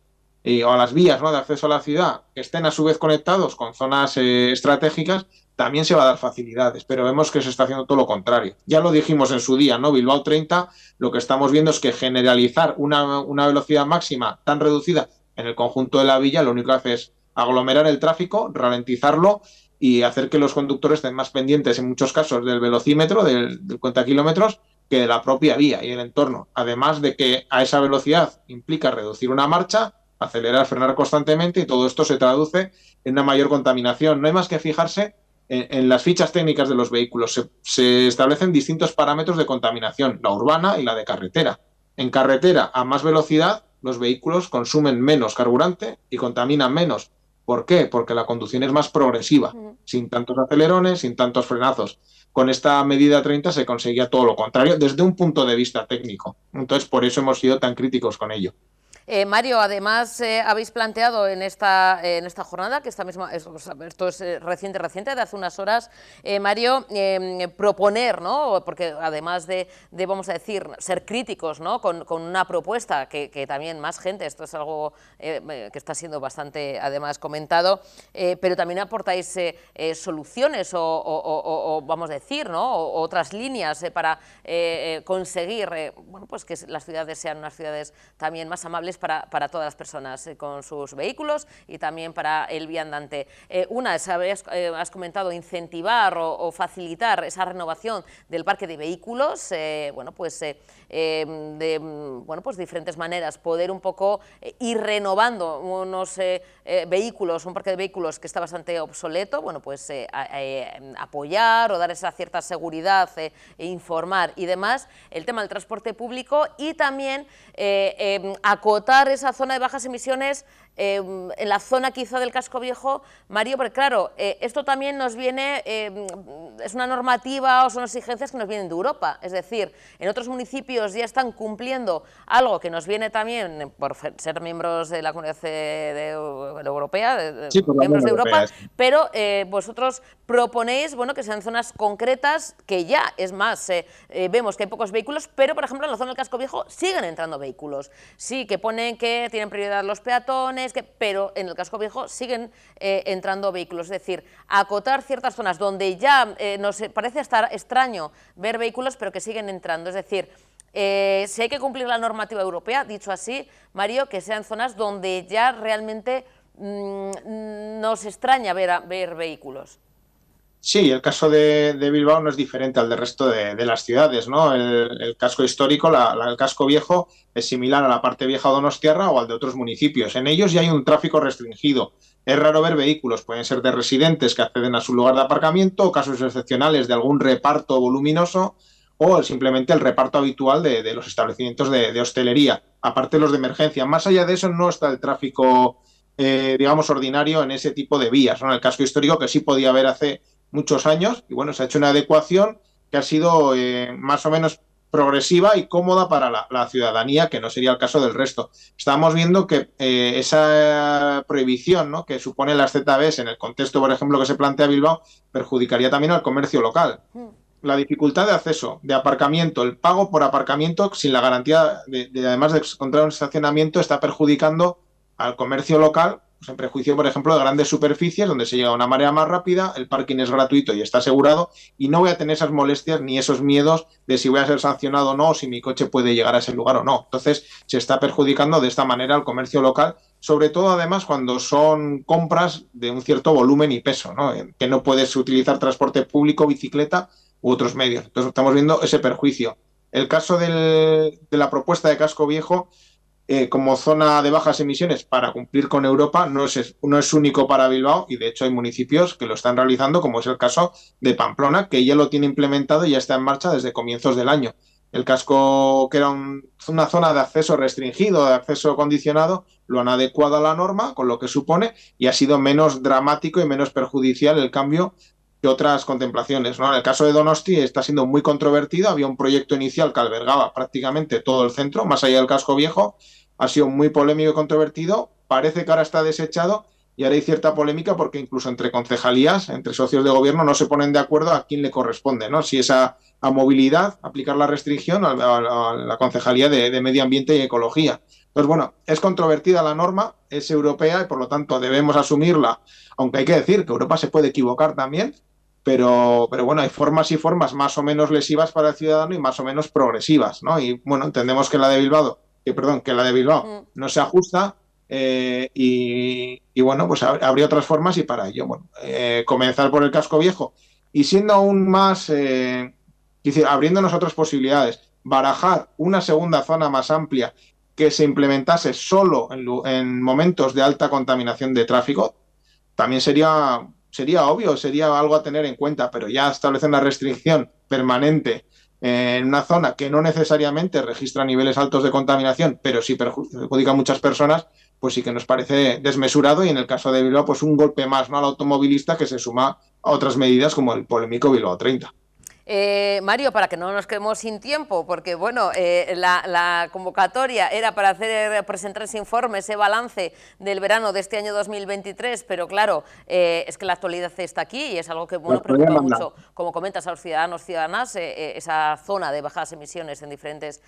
S5: o a las vías, ¿no?, de acceso a la ciudad, que estén a su vez conectados con zonas estratégicas, también se va a dar facilidades, pero vemos que se está haciendo todo lo contrario. Ya lo dijimos en su día, ¿no? Bilbao 30, lo que estamos viendo es que generalizar una velocidad máxima tan reducida en el conjunto de la villa, lo único que hace es aglomerar el tráfico, ralentizarlo y hacer que los conductores estén más pendientes en muchos casos del velocímetro, del cuenta kilómetros, que de la propia vía y el entorno. Además de que a esa velocidad implica reducir una marcha, acelerar, frenar constantemente, y todo esto se traduce en una mayor contaminación. No hay más que fijarse en las fichas técnicas de los vehículos. Se establecen distintos parámetros de contaminación, la urbana y la de carretera. En carretera, a más velocidad, los vehículos consumen menos carburante y contaminan menos. ¿Por qué? Porque la conducción es más progresiva, sin tantos acelerones, sin tantos frenazos. Con esta medida 30 se conseguía todo lo contrario desde un punto de vista técnico. Entonces, por eso hemos sido tan críticos con ello.
S1: Mario, además habéis planteado en esta jornada, que esto es reciente, de hace unas horas, Mario, proponer, ¿no? Porque además de, vamos a decir, ser críticos, ¿no? con una propuesta que también más gente, esto es algo que está siendo bastante además comentado, pero también aportáis soluciones o vamos a decir, ¿no? o otras líneas para conseguir bueno, pues que las ciudades sean unas ciudades también más amables para todas las personas con sus vehículos y también para el viandante. Una, has comentado, incentivar o facilitar esa renovación del parque de vehículos, bueno, pues de diferentes maneras, poder un poco ir renovando unos vehículos, un parque de vehículos que está bastante obsoleto, bueno, pues apoyar o dar esa cierta seguridad, informar y demás, el tema del transporte público y también acotar esa zona de bajas emisiones en la zona quizá del casco viejo, Mario, porque claro, esto también nos viene, es una normativa o son exigencias que nos vienen de Europa, es decir, en otros municipios ya están cumpliendo algo que nos viene también por ser miembros de la Comunidad Europea,
S5: sí,
S1: miembros de Europa, pero vosotros proponéis, bueno, que sean zonas concretas que ya, es más, vemos que hay pocos vehículos, pero por ejemplo en la zona del casco viejo siguen entrando vehículos, sí, que ponen que tienen prioridad los peatones, pero en el casco viejo siguen entrando vehículos, es decir, acotar ciertas zonas donde ya nos parece estar extraño ver vehículos, pero que siguen entrando, es decir, si hay que cumplir la normativa europea, dicho así, Mario, que sean zonas donde ya realmente nos extraña ver vehículos.
S5: Sí, el caso de Bilbao no es diferente al del resto de las ciudades, ¿no? El casco histórico, el casco viejo, es similar a la parte vieja donostiarra o al de otros municipios. En ellos ya hay un tráfico restringido. Es raro ver vehículos, pueden ser de residentes que acceden a su lugar de aparcamiento, o casos excepcionales de algún reparto voluminoso, o simplemente el reparto habitual de los establecimientos de hostelería, aparte de los de emergencia. Más allá de eso no está el tráfico, digamos, ordinario en ese tipo de vías, ¿no? En el casco histórico, que sí podía haber hace muchos años, y bueno, se ha hecho una adecuación que ha sido más o menos progresiva y cómoda para la ciudadanía, que no sería el caso del resto. Estamos viendo que esa prohibición, ¿no?, que supone las ZBs en el contexto, por ejemplo, que se plantea Bilbao, perjudicaría también al comercio local. La dificultad de acceso, de aparcamiento, el pago por aparcamiento sin la garantía además de encontrar un estacionamiento, está perjudicando al comercio local, pues en prejuicio, por ejemplo, de grandes superficies donde se llega a una marea más rápida, el parking es gratuito y está asegurado, y no voy a tener esas molestias ni esos miedos de si voy a ser sancionado o no, o si mi coche puede llegar a ese lugar o no. Entonces, se está perjudicando de esta manera al comercio local, sobre todo, además, cuando son compras de un cierto volumen y peso, ¿no?, que no puedes utilizar transporte público, bicicleta u otros medios. Entonces, estamos viendo ese perjuicio. El caso de la propuesta de casco viejo, como zona de bajas emisiones para cumplir con Europa, no es único para Bilbao, y de hecho hay municipios que lo están realizando, como es el caso de Pamplona, que ya lo tiene implementado y ya está en marcha desde comienzos del año. El casco, que era una zona de acceso restringido, de acceso condicionado, lo han adecuado a la norma, con lo que supone, y ha sido menos dramático y menos perjudicial el cambio que otras contemplaciones, ¿no? En el caso de Donosti está siendo muy controvertido. Había un proyecto inicial que albergaba prácticamente todo el centro, más allá del casco viejo. Ha sido muy polémico y controvertido. Parece que ahora está desechado y ahora hay cierta polémica porque incluso entre concejalías, entre socios de gobierno, no se ponen de acuerdo a quién le corresponde, ¿no? Si es a movilidad, aplicar la restricción, a la concejalía de Medio Ambiente y Ecología. Entonces, bueno, es controvertida la norma, es europea y por lo tanto debemos asumirla, aunque hay que decir que Europa se puede equivocar también. Pero bueno, hay formas y formas más o menos lesivas para el ciudadano y más o menos progresivas, ¿no? Y bueno, entendemos que la de Bilbao no se ajusta, y bueno, pues habría otras formas y para ello, bueno, comenzar por el casco viejo y siendo aún más, abriéndonos otras posibilidades, barajar una segunda zona más amplia que se implementase solo en momentos de alta contaminación de tráfico, también sería obvio, sería algo a tener en cuenta, pero ya establecer una restricción permanente en una zona que no necesariamente registra niveles altos de contaminación, pero sí perjudica a muchas personas, pues sí que nos parece desmesurado y en el caso de Bilbao, pues un golpe más, ¿no?, al automovilista que se suma a otras medidas como el polémico Bilbao 30.
S1: Mario, para que no nos quedemos sin tiempo, porque bueno, la convocatoria era para presentar ese informe, ese balance del verano de este año 2023, pero claro, es que la actualidad está aquí y es algo que bueno, preocupa mucho, como comentas, a los ciudadanos, ciudadanas, esa zona de bajas emisiones en diferentes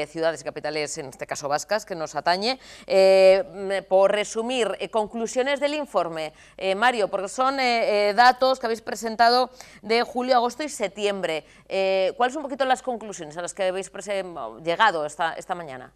S1: ciudades y capitales, en este caso vascas, que nos atañe. Por resumir, conclusiones del informe, Mario, porque son datos que habéis presentado de julio, agosto y septiembre. ¿Cuáles son un poquito las conclusiones a las que habéis llegado esta mañana?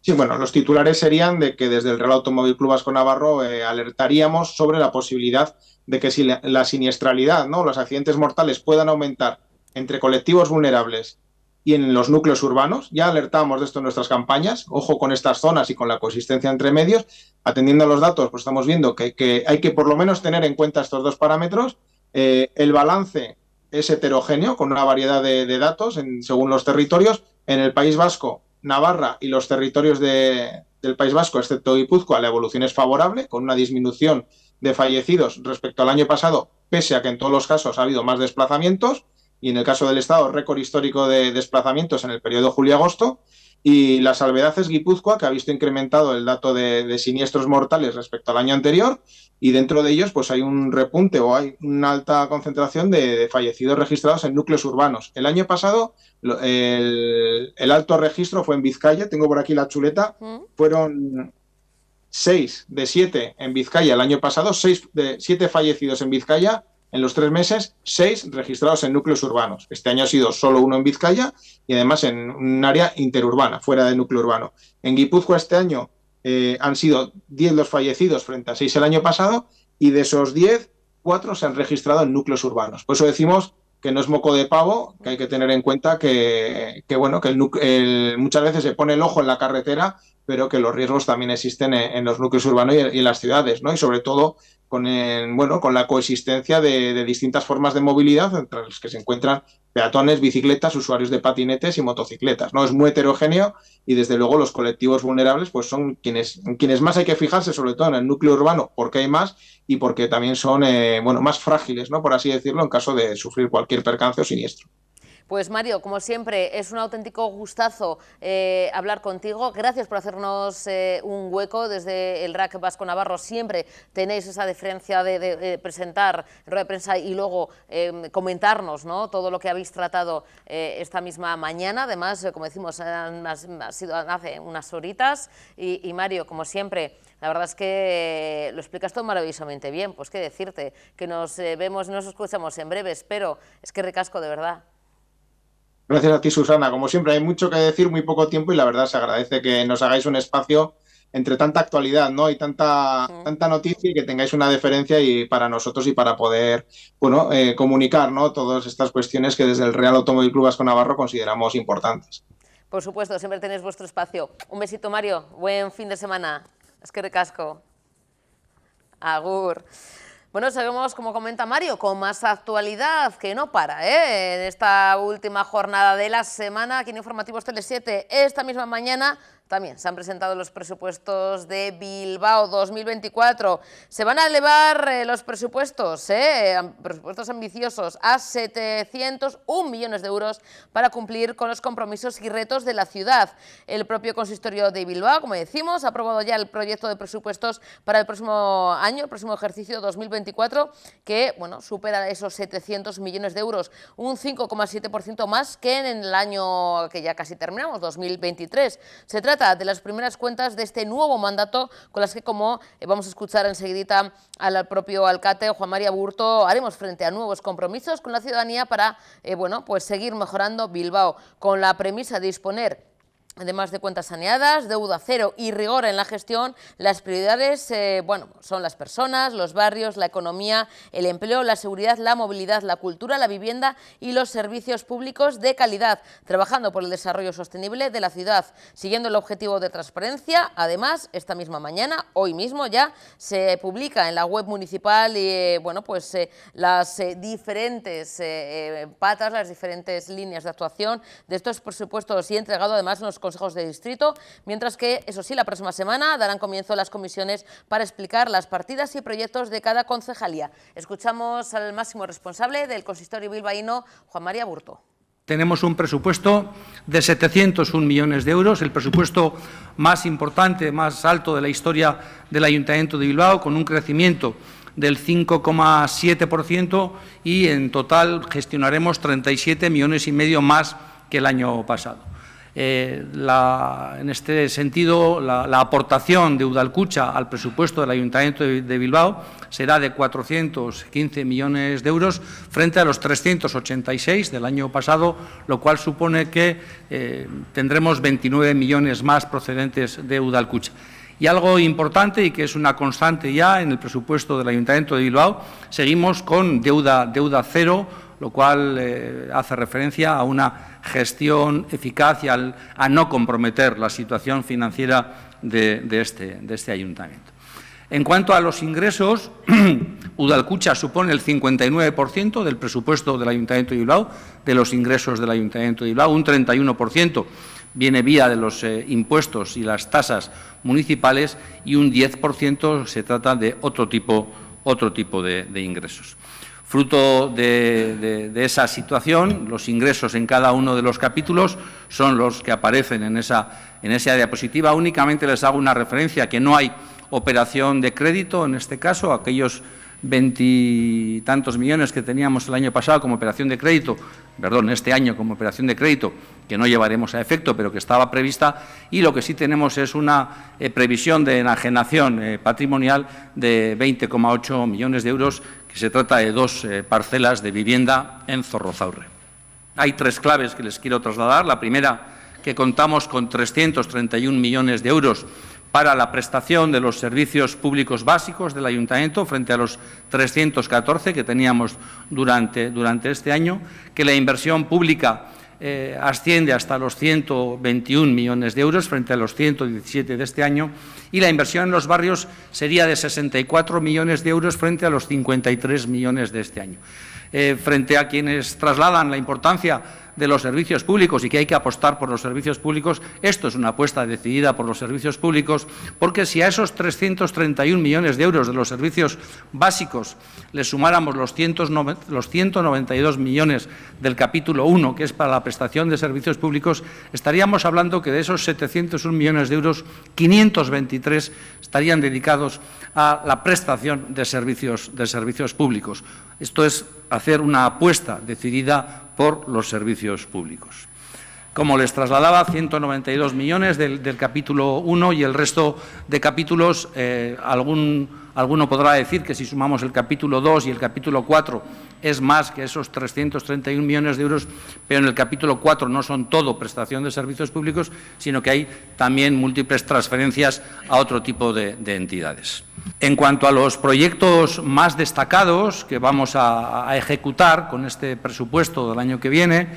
S5: Sí, bueno, los titulares serían de que desde el Real Automóvil Club Vasco Navarro alertaríamos sobre la posibilidad de que si la siniestralidad, ¿no?, los accidentes mortales puedan aumentar entre colectivos vulnerables y en los núcleos urbanos. Ya alertamos de esto en nuestras campañas, ojo con estas zonas y con la coexistencia entre medios. Atendiendo a los datos, pues estamos viendo que hay que por lo menos tener en cuenta estos dos parámetros. El balance es heterogéneo, con una variedad de datos según los territorios. En el País Vasco, Navarra y los territorios del País Vasco, excepto Guipúzcoa, la evolución es favorable, con una disminución de fallecidos respecto al año pasado, pese a que en todos los casos ha habido más desplazamientos, y en el caso del Estado, récord histórico de desplazamientos en el periodo julio-agosto. Y la salvedad es Guipúzcoa, que ha visto incrementado el dato de siniestros mortales respecto al año anterior, y dentro de ellos pues hay un repunte o hay una alta concentración de fallecidos registrados en núcleos urbanos. El año pasado el alto registro fue en Vizcaya, tengo por aquí la chuleta, fueron 6 de 7 en Vizcaya el año pasado, 6 de 7 fallecidos en Vizcaya en los 3 meses, 6 registrados en núcleos urbanos. Este año ha sido solo 1 en Vizcaya y además en un área interurbana, fuera del núcleo urbano. En Guipúzcoa este año han sido 10 los fallecidos frente a 6 el año pasado, y de esos 10, 4 se han registrado en núcleos urbanos. Por eso decimos que no es moco de pavo, que hay que tener en cuenta que bueno, que muchas veces se pone el ojo en la carretera, pero que los riesgos también existen en los núcleos urbanos y en las ciudades, ¿no? Y sobre todo con la coexistencia de distintas formas de movilidad, entre las que se encuentran peatones, bicicletas, usuarios de patinetes y motocicletas, ¿no? Es muy heterogéneo y desde luego los colectivos vulnerables pues son quienes más hay que fijarse, sobre todo en el núcleo urbano, porque hay más y porque también son más frágiles, ¿no?, por así decirlo, en caso de sufrir cualquier percance o siniestro.
S1: Pues Mario, como siempre, es un auténtico gustazo hablar contigo. Gracias por hacernos un hueco desde el RAC Vasco Navarro. Siempre tenéis esa deferencia de presentar en rueda de prensa y luego comentarnos, ¿no?, todo lo que habéis tratado esta misma mañana. Además, como decimos, ha sido hace unas horitas. Y Mario, como siempre, la verdad es que lo explicas todo maravillosamente bien. Pues qué decirte, que nos vemos y nos escuchamos en breve, espero. Es que ricasco, de verdad.
S5: Gracias a ti, Susana. Como siempre, hay mucho que decir, muy poco tiempo, y la verdad se agradece que nos hagáis un espacio entre tanta actualidad, ¿no?, y tanta noticia, y que tengáis una deferencia y para nosotros y para poder comunicar, ¿no?, todas estas cuestiones que desde el Real Automóvil Club Vasco Navarro consideramos importantes.
S1: Por supuesto, siempre tenéis vuestro espacio. Un besito, Mario. Buen fin de semana. Es que ricasco. Agur. Bueno, seguimos, como comenta Mario, con más actualidad, que no para, en esta última jornada de la semana, aquí en Informativos Tele7. Esta misma mañana también se han presentado los presupuestos de Bilbao 2024. Se van a elevar los presupuestos, presupuestos ambiciosos, a 701 millones de euros para cumplir con los compromisos y retos de la ciudad. El propio consistorio de Bilbao, como decimos, ha aprobado ya el proyecto de presupuestos para el próximo año, el próximo ejercicio 2024, que bueno, supera esos 700 millones de euros, un 5,7% más que en el año que ya casi terminamos, 2023. Se trata de las primeras cuentas de este nuevo mandato, con las que, como vamos a escuchar enseguidita al propio alcalde Juan María Burto, haremos frente a nuevos compromisos con la ciudadanía para pues seguir mejorando Bilbao, con la premisa de disponer Además de cuentas saneadas, deuda cero y rigor en la gestión, las prioridades son las personas, los barrios, la economía, el empleo, la seguridad, la movilidad, la cultura, la vivienda y los servicios públicos de calidad, trabajando por el desarrollo sostenible de la ciudad, siguiendo el objetivo de transparencia. Además, esta misma mañana, hoy mismo ya, se publica en la web municipal las diferentes patas, las diferentes líneas de actuación de estos presupuestos y entregado además en los consejos de distrito, mientras que, eso sí, la próxima semana darán comienzo las comisiones para explicar las partidas y proyectos de cada concejalía. Escuchamos al máximo responsable del consistorio bilbaíno, Juan María Burto.
S6: Tenemos un presupuesto de 701 millones de euros, el presupuesto más importante, más alto de la historia del Ayuntamiento de Bilbao, con un crecimiento del 5,7% y en total gestionaremos 37,5 millones más que el año pasado. En este sentido, la aportación de Udalkutxa al presupuesto del Ayuntamiento de Bilbao será de 415 millones de euros frente a los 386 del año pasado, lo cual supone que tendremos 29 millones más procedentes de Udalkutxa. Y algo importante y que es una constante ya en el presupuesto del Ayuntamiento de Bilbao, seguimos con deuda cero, lo cual hace referencia a una gestión eficaz y a no comprometer la situación financiera de este ayuntamiento. En cuanto a los ingresos, Udalkutxa supone el 59% del presupuesto del Ayuntamiento de Bilbao, de los ingresos del Ayuntamiento de Bilbao, un 31% viene vía de los impuestos y las tasas municipales y un 10% se trata de otro tipo de ingresos. Fruto de esa situación, los ingresos en cada uno de los capítulos son los que aparecen en esa diapositiva. Únicamente les hago una referencia que no hay operación de crédito, en este caso, aquellos 20 y tantos millones que teníamos el año pasado como operación de crédito, este año como operación de crédito, que no llevaremos a efecto, pero que estaba prevista, y lo que sí tenemos es una previsión de enajenación patrimonial de 20,8 millones de euros, que se trata de 2 parcelas de vivienda en Zorrozaurre. Hay 3 claves que les quiero trasladar. La primera, que contamos con 331 millones de euros para la prestación de los servicios públicos básicos del Ayuntamiento frente a los 314 que teníamos durante este año, que la inversión pública asciende hasta los 121 millones de euros frente a los 117 de este año y la inversión en los barrios sería de 64 millones de euros frente a los 53 millones de este año. Frente a quienes trasladan la importancia de los servicios públicos y que hay que apostar por los servicios públicos, esto es una apuesta decidida por los servicios públicos, porque si a esos 331 millones de euros de los servicios básicos le sumáramos los 192 millones del capítulo 1, que es para la prestación de servicios públicos, estaríamos hablando que de esos 701 millones de euros, 523 estarían dedicados a la prestación de servicios públicos. Esto es hacer una apuesta decidida por los servicios públicos. Como les trasladaba, 192 millones del capítulo 1 y el resto de capítulos, alguno podrá decir que si sumamos el capítulo 2 y el capítulo 4 es más que esos 331 millones de euros, pero en el capítulo 4 no son todo prestación de servicios públicos, sino que hay también múltiples transferencias a otro tipo de entidades. En cuanto a los proyectos más destacados que vamos a ejecutar con este presupuesto del año que viene,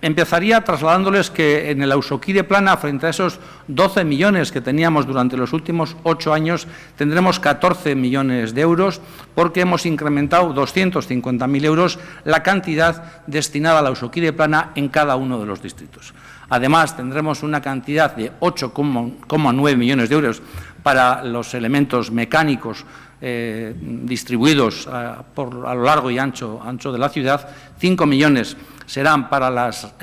S6: empezaría trasladándoles que en el Ausoquí de Plana, frente a esos 12 millones que teníamos durante los últimos 8 años, tendremos 14 millones de euros porque hemos incrementado 250.000 euros la cantidad destinada al Ausoquí de Plana en cada uno de los distritos. Además, tendremos una cantidad de 8,9 millones de euros para los elementos mecánicos distribuidos a lo largo y ancho de la ciudad. 5 millones serán para las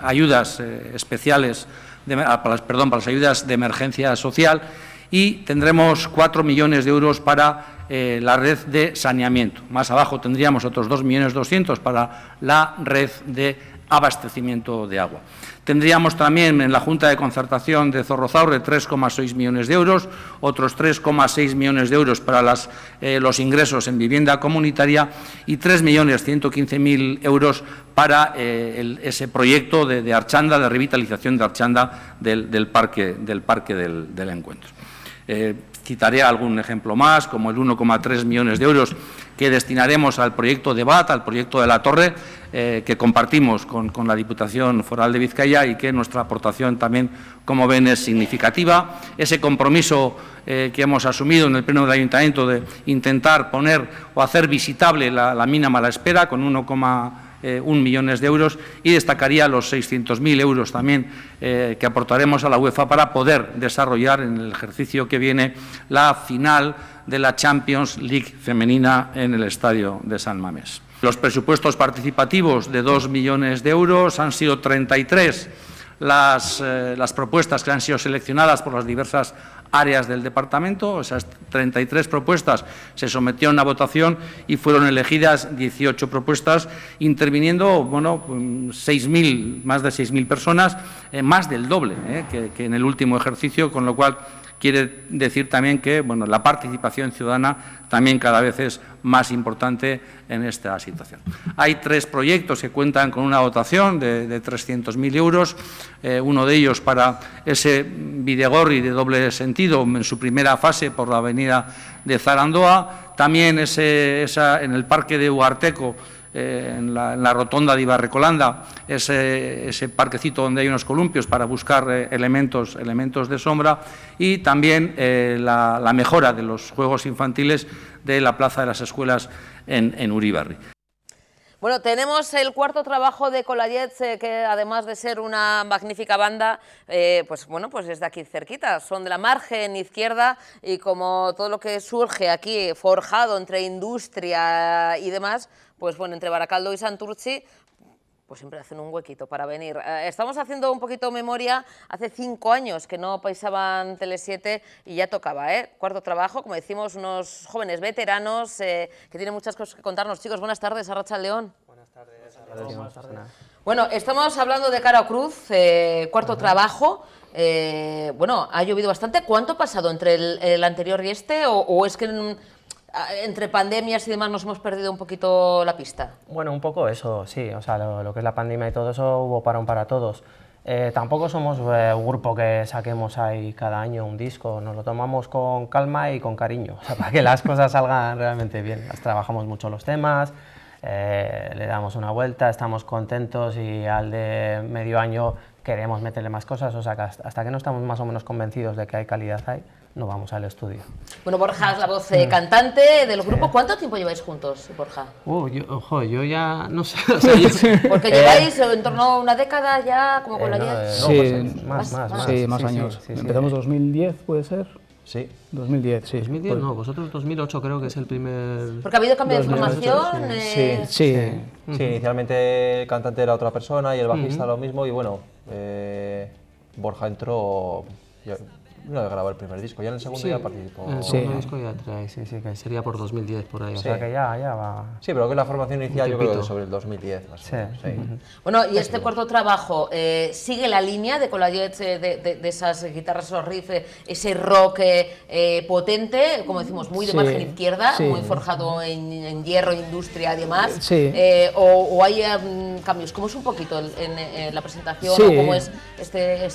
S6: ayudas especiales, para las ayudas de emergencia social y tendremos 4 millones de euros para la red de saneamiento. Más abajo tendríamos otros 2.200.000 para la red de abastecimiento de agua. Tendríamos también en la Junta de Concertación de Zorrozaurre 3,6 millones de euros, otros 3,6 millones de euros para los ingresos en vivienda comunitaria y 3.115.000 euros para ese proyecto de Archanda, de revitalización de Archanda del Parque del Encuentro. Citaré algún ejemplo más, como el 1,3 millones de euros que destinaremos al proyecto de BAT, al proyecto de la Torre, que compartimos con la Diputación Foral de Vizcaya y que nuestra aportación también, como ven, es significativa. Ese compromiso que hemos asumido en el Pleno del Ayuntamiento de intentar poner o hacer visitable la mina Mala Espera con 1,1 millones de euros, y destacaría los 600.000 euros también que aportaremos a la UEFA para poder desarrollar en el ejercicio que viene la final de la Champions League femenina en el Estadio de San Mamés. Los presupuestos participativos de 2 millones de euros, han sido 33 las propuestas que han sido seleccionadas por las diversas áreas del departamento. Esas 33 propuestas se sometieron a votación y fueron elegidas 18 propuestas, interviniendo más de 6.000 personas, más del doble que en el último ejercicio, con lo cual quiere decir también que la participación ciudadana también cada vez es más importante en esta situación. Hay 3 proyectos que cuentan con una dotación de 300.000 euros, uno de ellos para ese Bidegorri de doble sentido en su primera fase por la avenida de Zarandoa, también en el Parque de Ugarteco, en la rotonda de Ibarrecolanda, ese parquecito donde hay unos columpios para buscar elementos de sombra, y también la mejora de los juegos infantiles de la Plaza de las Escuelas en Uribarri.
S1: Bueno, tenemos el cuarto trabajo de Colayets, que además de ser una magnífica banda, pues es de aquí cerquita, son de la margen izquierda, y como todo lo que surge aquí, forjado entre industria y demás, pues entre Baracaldo y Santurtzi, pues siempre hacen un huequito para venir. Estamos haciendo un poquito memoria, hace 5 años que no pisaban Tele7 y ya tocaba, Cuarto trabajo, como decimos, unos jóvenes veteranos que tienen muchas cosas que contarnos. Chicos, buenas tardes, Arratsaldeon. Buenas tardes. Buenas tardes. Bueno, estamos hablando de Cara o Cruz, cuarto trabajo. Ha llovido bastante. ¿Cuánto ha pasado entre el anterior y este? ¿O es que entre pandemias y demás nos hemos perdido un poquito la pista?
S7: Bueno, un poco eso, sí. O sea, lo que es la pandemia y todo eso, hubo parón para todos. Tampoco somos un grupo que saquemos ahí cada año un disco. Nos lo tomamos con calma y con cariño, o sea, para que las cosas salgan realmente bien. Trabajamos mucho los temas, le damos una vuelta, estamos contentos, y al de medio año queremos meterle más cosas. O sea, que hasta que no estamos más o menos convencidos de que hay calidad ahí, no vamos al estudio. Bueno,
S1: Borja es la voz cantante del grupo. ¿Cuánto tiempo lleváis juntos, Borja?
S7: Yo ya no sé.
S1: Porque lleváis en torno a una década ya, como con la
S8: más años. Empezamos 2010, ¿puede ser?
S7: Sí.
S8: 2010, sí.
S7: 2010 no, vosotros 2008 creo que es el primer...
S1: Porque ha habido cambio de formación.
S8: Sí,
S9: inicialmente el cantante era otra persona y el bajista lo mismo, y Borja entró... No he grabado el primer disco, ya en el segundo ya participó.
S7: El segundo disco ya trae, que sería por 2010 por ahí. O sea que ya va.
S9: Sí, pero que la formación inicial yo creo que sobre el 2010 más o menos.
S1: Bueno, y este cuarto trabajo sigue la línea de Colayets, de esas guitarras, esos riffs, ese rock potente, como decimos, muy de margen izquierda, muy forjado en hierro, industria y demás. O hay cambios. ¿Cómo es un poquito en la presentación o cómo es este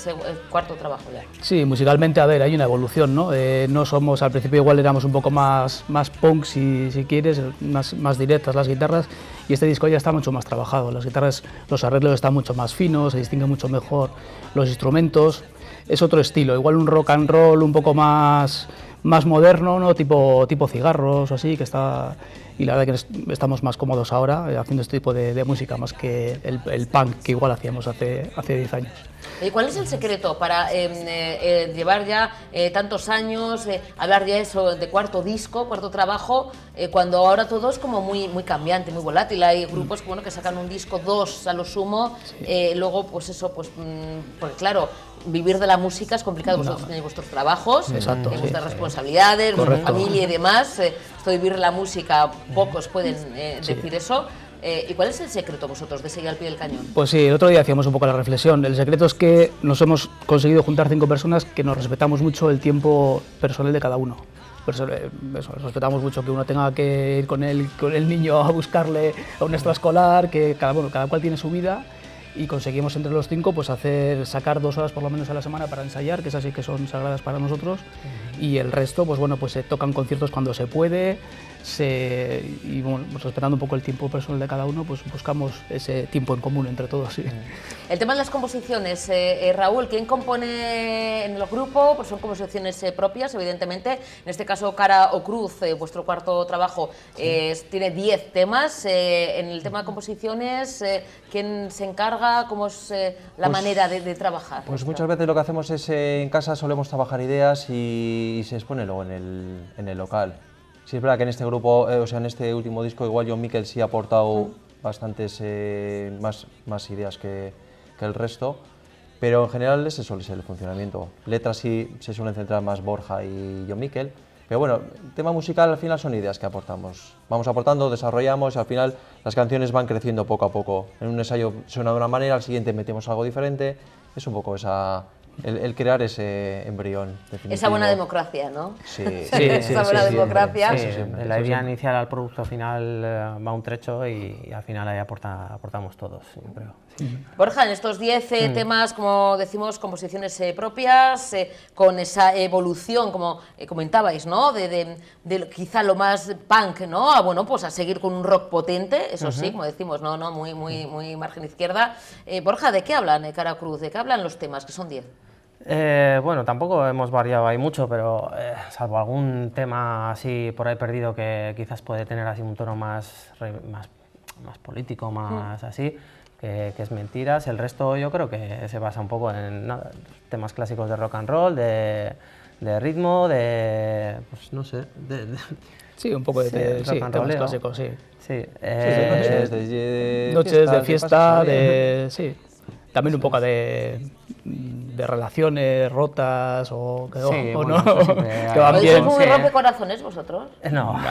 S1: cuarto trabajo ya?
S8: Sí, musicalmente, a ver, hay una evolución, ¿no? No somos, al principio igual éramos un poco más punk, si quieres, más directas las guitarras, y este disco ya está mucho más trabajado. Las guitarras, los arreglos están mucho más finos, se distinguen mucho mejor los instrumentos, es otro estilo, igual un rock and roll un poco más moderno, ¿no? Tipo Cigarros o así, que está... Y la verdad que estamos más cómodos ahora haciendo este tipo de música, más que el punk que igual hacíamos hace 10 años.
S1: ¿Y cuál es el secreto para llevar ya tantos años, hablar ya eso de cuarto disco, cuarto trabajo, cuando ahora todo es como muy cambiante, muy volátil? Hay grupos que sacan un disco, 2 a lo sumo, luego pues claro, vivir de la música es complicado, vosotros tenéis vuestros trabajos, vuestras responsabilidades, vuestra familia y demás, esto de vivir la música, pocos pueden decir eso. ¿Y cuál es el secreto vosotros de seguir al pie del cañón?
S8: Pues sí, el otro día hacíamos un poco la reflexión. El secreto es que nos hemos conseguido juntar 5 personas que nos respetamos mucho el tiempo personal de cada uno. Eso, respetamos mucho que uno tenga que ir con el niño a buscarle a un extraescolar, que cada cual tiene su vida, y conseguimos entre los 5 pues sacar 2 horas por lo menos a la semana para ensayar, que esas sí que son sagradas para nosotros, y el resto pues bueno, pues se tocan conciertos cuando se puede, y bueno, pues respetando un poco el tiempo personal de cada uno, pues buscamos ese tiempo en común entre todos. Sí.
S1: El tema de las composiciones, Raúl, ¿quién compone en el grupo? Pues son composiciones propias, evidentemente. En este caso, Cara o Cruz, vuestro cuarto trabajo, tiene 10 temas. En el tema de composiciones, ¿quién se encarga? ¿Cómo es la manera de trabajar?
S9: Pues muchas veces lo que hacemos es en casa solemos trabajar ideas y se expone luego en el local. Sí es verdad que en este grupo, en este último disco, igual Jon Miquel sí ha aportado bastantes más ideas que el resto, pero en general ese suele ser el funcionamiento. Letras sí se suelen centrar más Borja y Jon Miquel, pero bueno, el tema musical al final son ideas que aportamos. Vamos aportando, desarrollamos y al final las canciones van creciendo poco a poco. En un ensayo suena de una manera, al siguiente metemos algo diferente, es un poco el crear ese embrión definitivo.
S1: Esa buena democracia, ¿no?
S9: Sí,
S1: esa buena democracia.
S7: Sí, de la idea inicial al producto final va un trecho y al final ahí aportamos todos, yo creo. Sí.
S1: Borja, en estos 10 temas, como decimos, composiciones propias, con esa evolución, como comentabais, ¿no? De quizá lo más punk, ¿no? Bueno, pues a seguir con un rock potente, eso sí, como decimos, no muy margen izquierda. Borja, ¿de qué hablan Cara Cruz? ¿De qué hablan los temas, que son 10?
S7: Bueno, tampoco hemos variado ahí mucho, pero salvo algún tema así por ahí perdido que quizás puede tener así un tono más político, más así, que es Mentiras. El resto yo creo que se basa un poco en temas clásicos de rock and roll, de ritmo, pues no sé,
S8: sí, un poco de temas clásicos, sí.
S7: Sí,
S8: noches de fiesta, sí. También un poco de relaciones rotas o que no, que van bien.
S1: ¿Sois muy rompecorazones vosotros?
S7: No.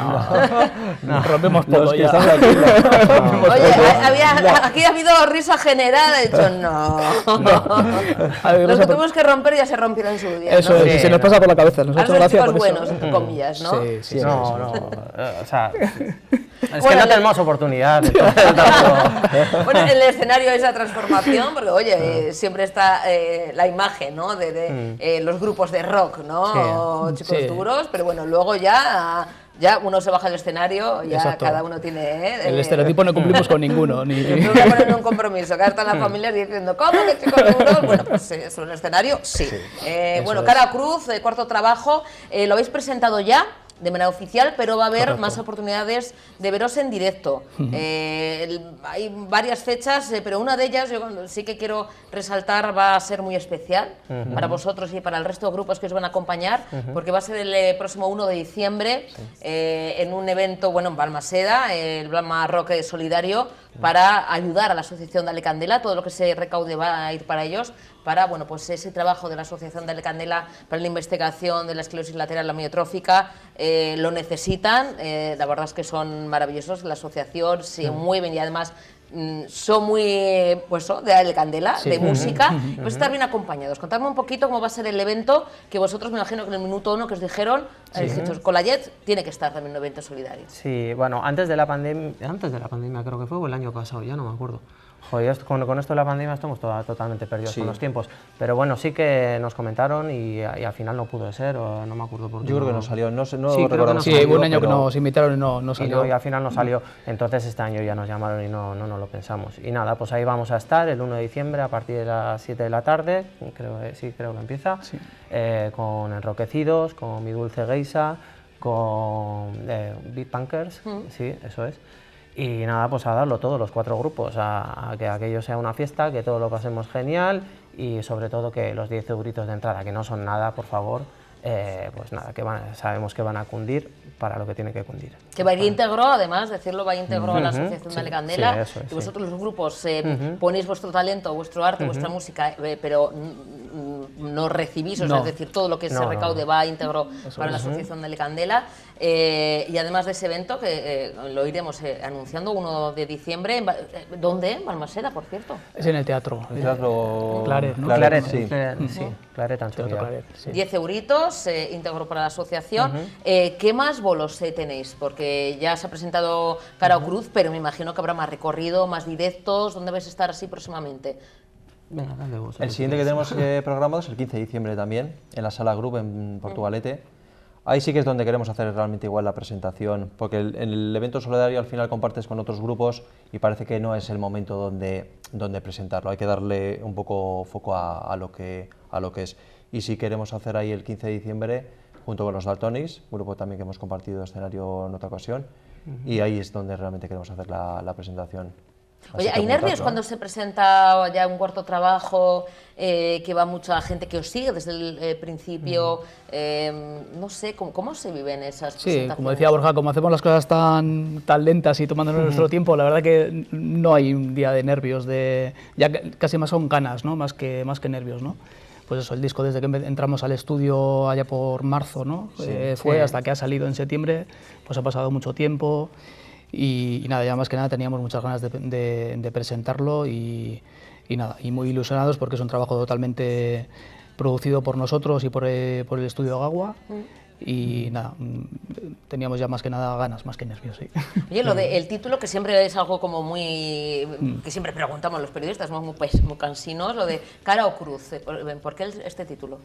S8: Rompemos todo ya.
S1: Oye, aquí ha habido risa general, he dicho no. Los que tuvimos que romper ya se rompieron en su día.
S8: Eso es, se nos pasa por la cabeza. Nos ha hecho gracia por eso.
S1: Buenos, entre comillas, ¿no?
S7: Sí. No. O sea, es que no tenemos oportunidad.
S1: Bueno, en el escenario esa transformación, porque oye, siempre está la imagen, ¿no? de los grupos de rock, ¿no? Sí. Chicos duros, pero bueno, luego ya uno se baja del escenario, ya exacto. Cada uno tiene...
S8: el estereotipo no cumplimos con ninguno.
S1: No voy a poner un compromiso, que ahora están las familias diciendo, ¿cómo que chicos duros? Bueno, pues sobre el escenario, sí. Bueno, Cara Cruz, cuarto trabajo, lo habéis presentado ya de manera oficial, pero va a haber más oportunidades de veros en directo. Hay varias fechas, pero una de ellas, yo sí que quiero resaltar, va a ser muy especial para vosotros y para el resto de grupos que os van a acompañar, porque va a ser el próximo 1 de diciembre en un evento, bueno, en Balmaseda, el Balma Rock Solidario, para ayudar a la Asociación Dale Candela. Todo lo que se recaude va a ir para ellos, para bueno, pues ese trabajo de la Asociación Dale Candela para la investigación de la esclerosis lateral amiotrófica. Lo necesitan, la verdad es que son maravillosos, la asociación se mueven y además son muy, pues de Dale Candela, de música, pues estar bien acompañados. Contadme un poquito cómo va a ser el evento, que vosotros me imagino que en el minuto 1 que os dijeron, Colayet tiene que estar también en un evento solidario.
S7: Sí, bueno, antes de la pandemia creo que fue, o el año pasado, ya no me acuerdo. Joder, con esto de la pandemia estamos totalmente perdidos con los tiempos, pero bueno, sí que nos comentaron y al final no pudo ser, o no me acuerdo por qué.
S9: Yo creo que no salió, no
S8: sí, hubo un año que nos invitaron y no salió.
S7: Y al final no salió, entonces este año ya nos llamaron y no lo pensamos. Y nada, pues ahí vamos a estar el 1 de diciembre a partir de las 7 de la tarde, creo que empieza, con Enroquecidos, con Mi Dulce Geisa, con Beat Punkers, sí, eso es. Y nada, pues a darlo todo, los 4 grupos, a que aquello sea una fiesta, que todo lo pasemos genial y sobre todo que los 10 euritos de entrada, que no son nada, por favor, pues nada, que sabemos que van a cundir para lo que tiene que cundir.
S1: Que va íntegro, además, decirlo, va íntegro a la Asociación Dale Candela, y vosotros los grupos ponéis vuestro talento, vuestro arte, vuestra música, pero no recibís, o sea,
S7: No.
S1: es decir, todo lo que se
S7: No,
S1: recaude
S7: no.
S1: va íntegro
S7: Eso
S1: para la
S7: es.
S1: Asociación de la Candela. Y además de ese evento, que lo iremos anunciando 1 de diciembre, ¿dónde? En Balmaseda, por cierto.
S8: Es en el teatro.
S9: El teatro
S8: Claret, ¿no?
S7: Claret,
S9: sí.
S7: sí, Claret,
S8: Teatro
S7: Anchoquia.
S8: Claret, sí.
S1: 10 euritos, íntegro para la asociación. ¿Qué más bolos tenéis? Porque ya se ha presentado Cara o Cruz, pero me imagino que habrá más recorrido, más directos. ¿Dónde vais a estar así próximamente?
S7: Venga, dale vos.
S9: El siguiente que tenemos programado es el 15 de diciembre también, en la Sala Group en Portugalete. Ahí sí que es donde queremos hacer realmente igual la presentación, porque en el evento solidario al final compartes con otros grupos y parece que no es el momento donde presentarlo. Hay que darle un poco foco a lo que es. Y sí queremos hacer ahí el 15 de diciembre junto con los Daltonics, grupo también que hemos compartido escenario en otra ocasión, y ahí es donde realmente queremos hacer la presentación.
S1: Oye,
S9: Así que
S1: ¿hay nervios
S9: apuntarlo.
S1: cuando se presenta ya un cuarto trabajo, que va mucha gente que os sigue desde el principio? No sé, ¿cómo se viven esas
S8: Sí,
S1: presentaciones?
S8: como decía Borja, como hacemos las cosas tan lentas y tomándonos nuestro tiempo, la verdad que no hay un día de nervios, ya casi más son ganas, ¿no? más que nervios, ¿no? Pues eso, el disco desde que entramos al estudio allá por marzo, ¿no? Hasta que ha salido en septiembre, pues ha pasado mucho tiempo y nada, ya más que nada teníamos muchas ganas de presentarlo y nada, y muy ilusionados porque es un trabajo totalmente producido por nosotros y por el estudio Gagua. Y nada, teníamos ya más que nada ganas, más que nervios, sí.
S1: Oye, el título, que siempre es algo como muy... que siempre preguntamos los periodistas, muy cansinos, lo de Cara o Cruz. ¿Por qué este título?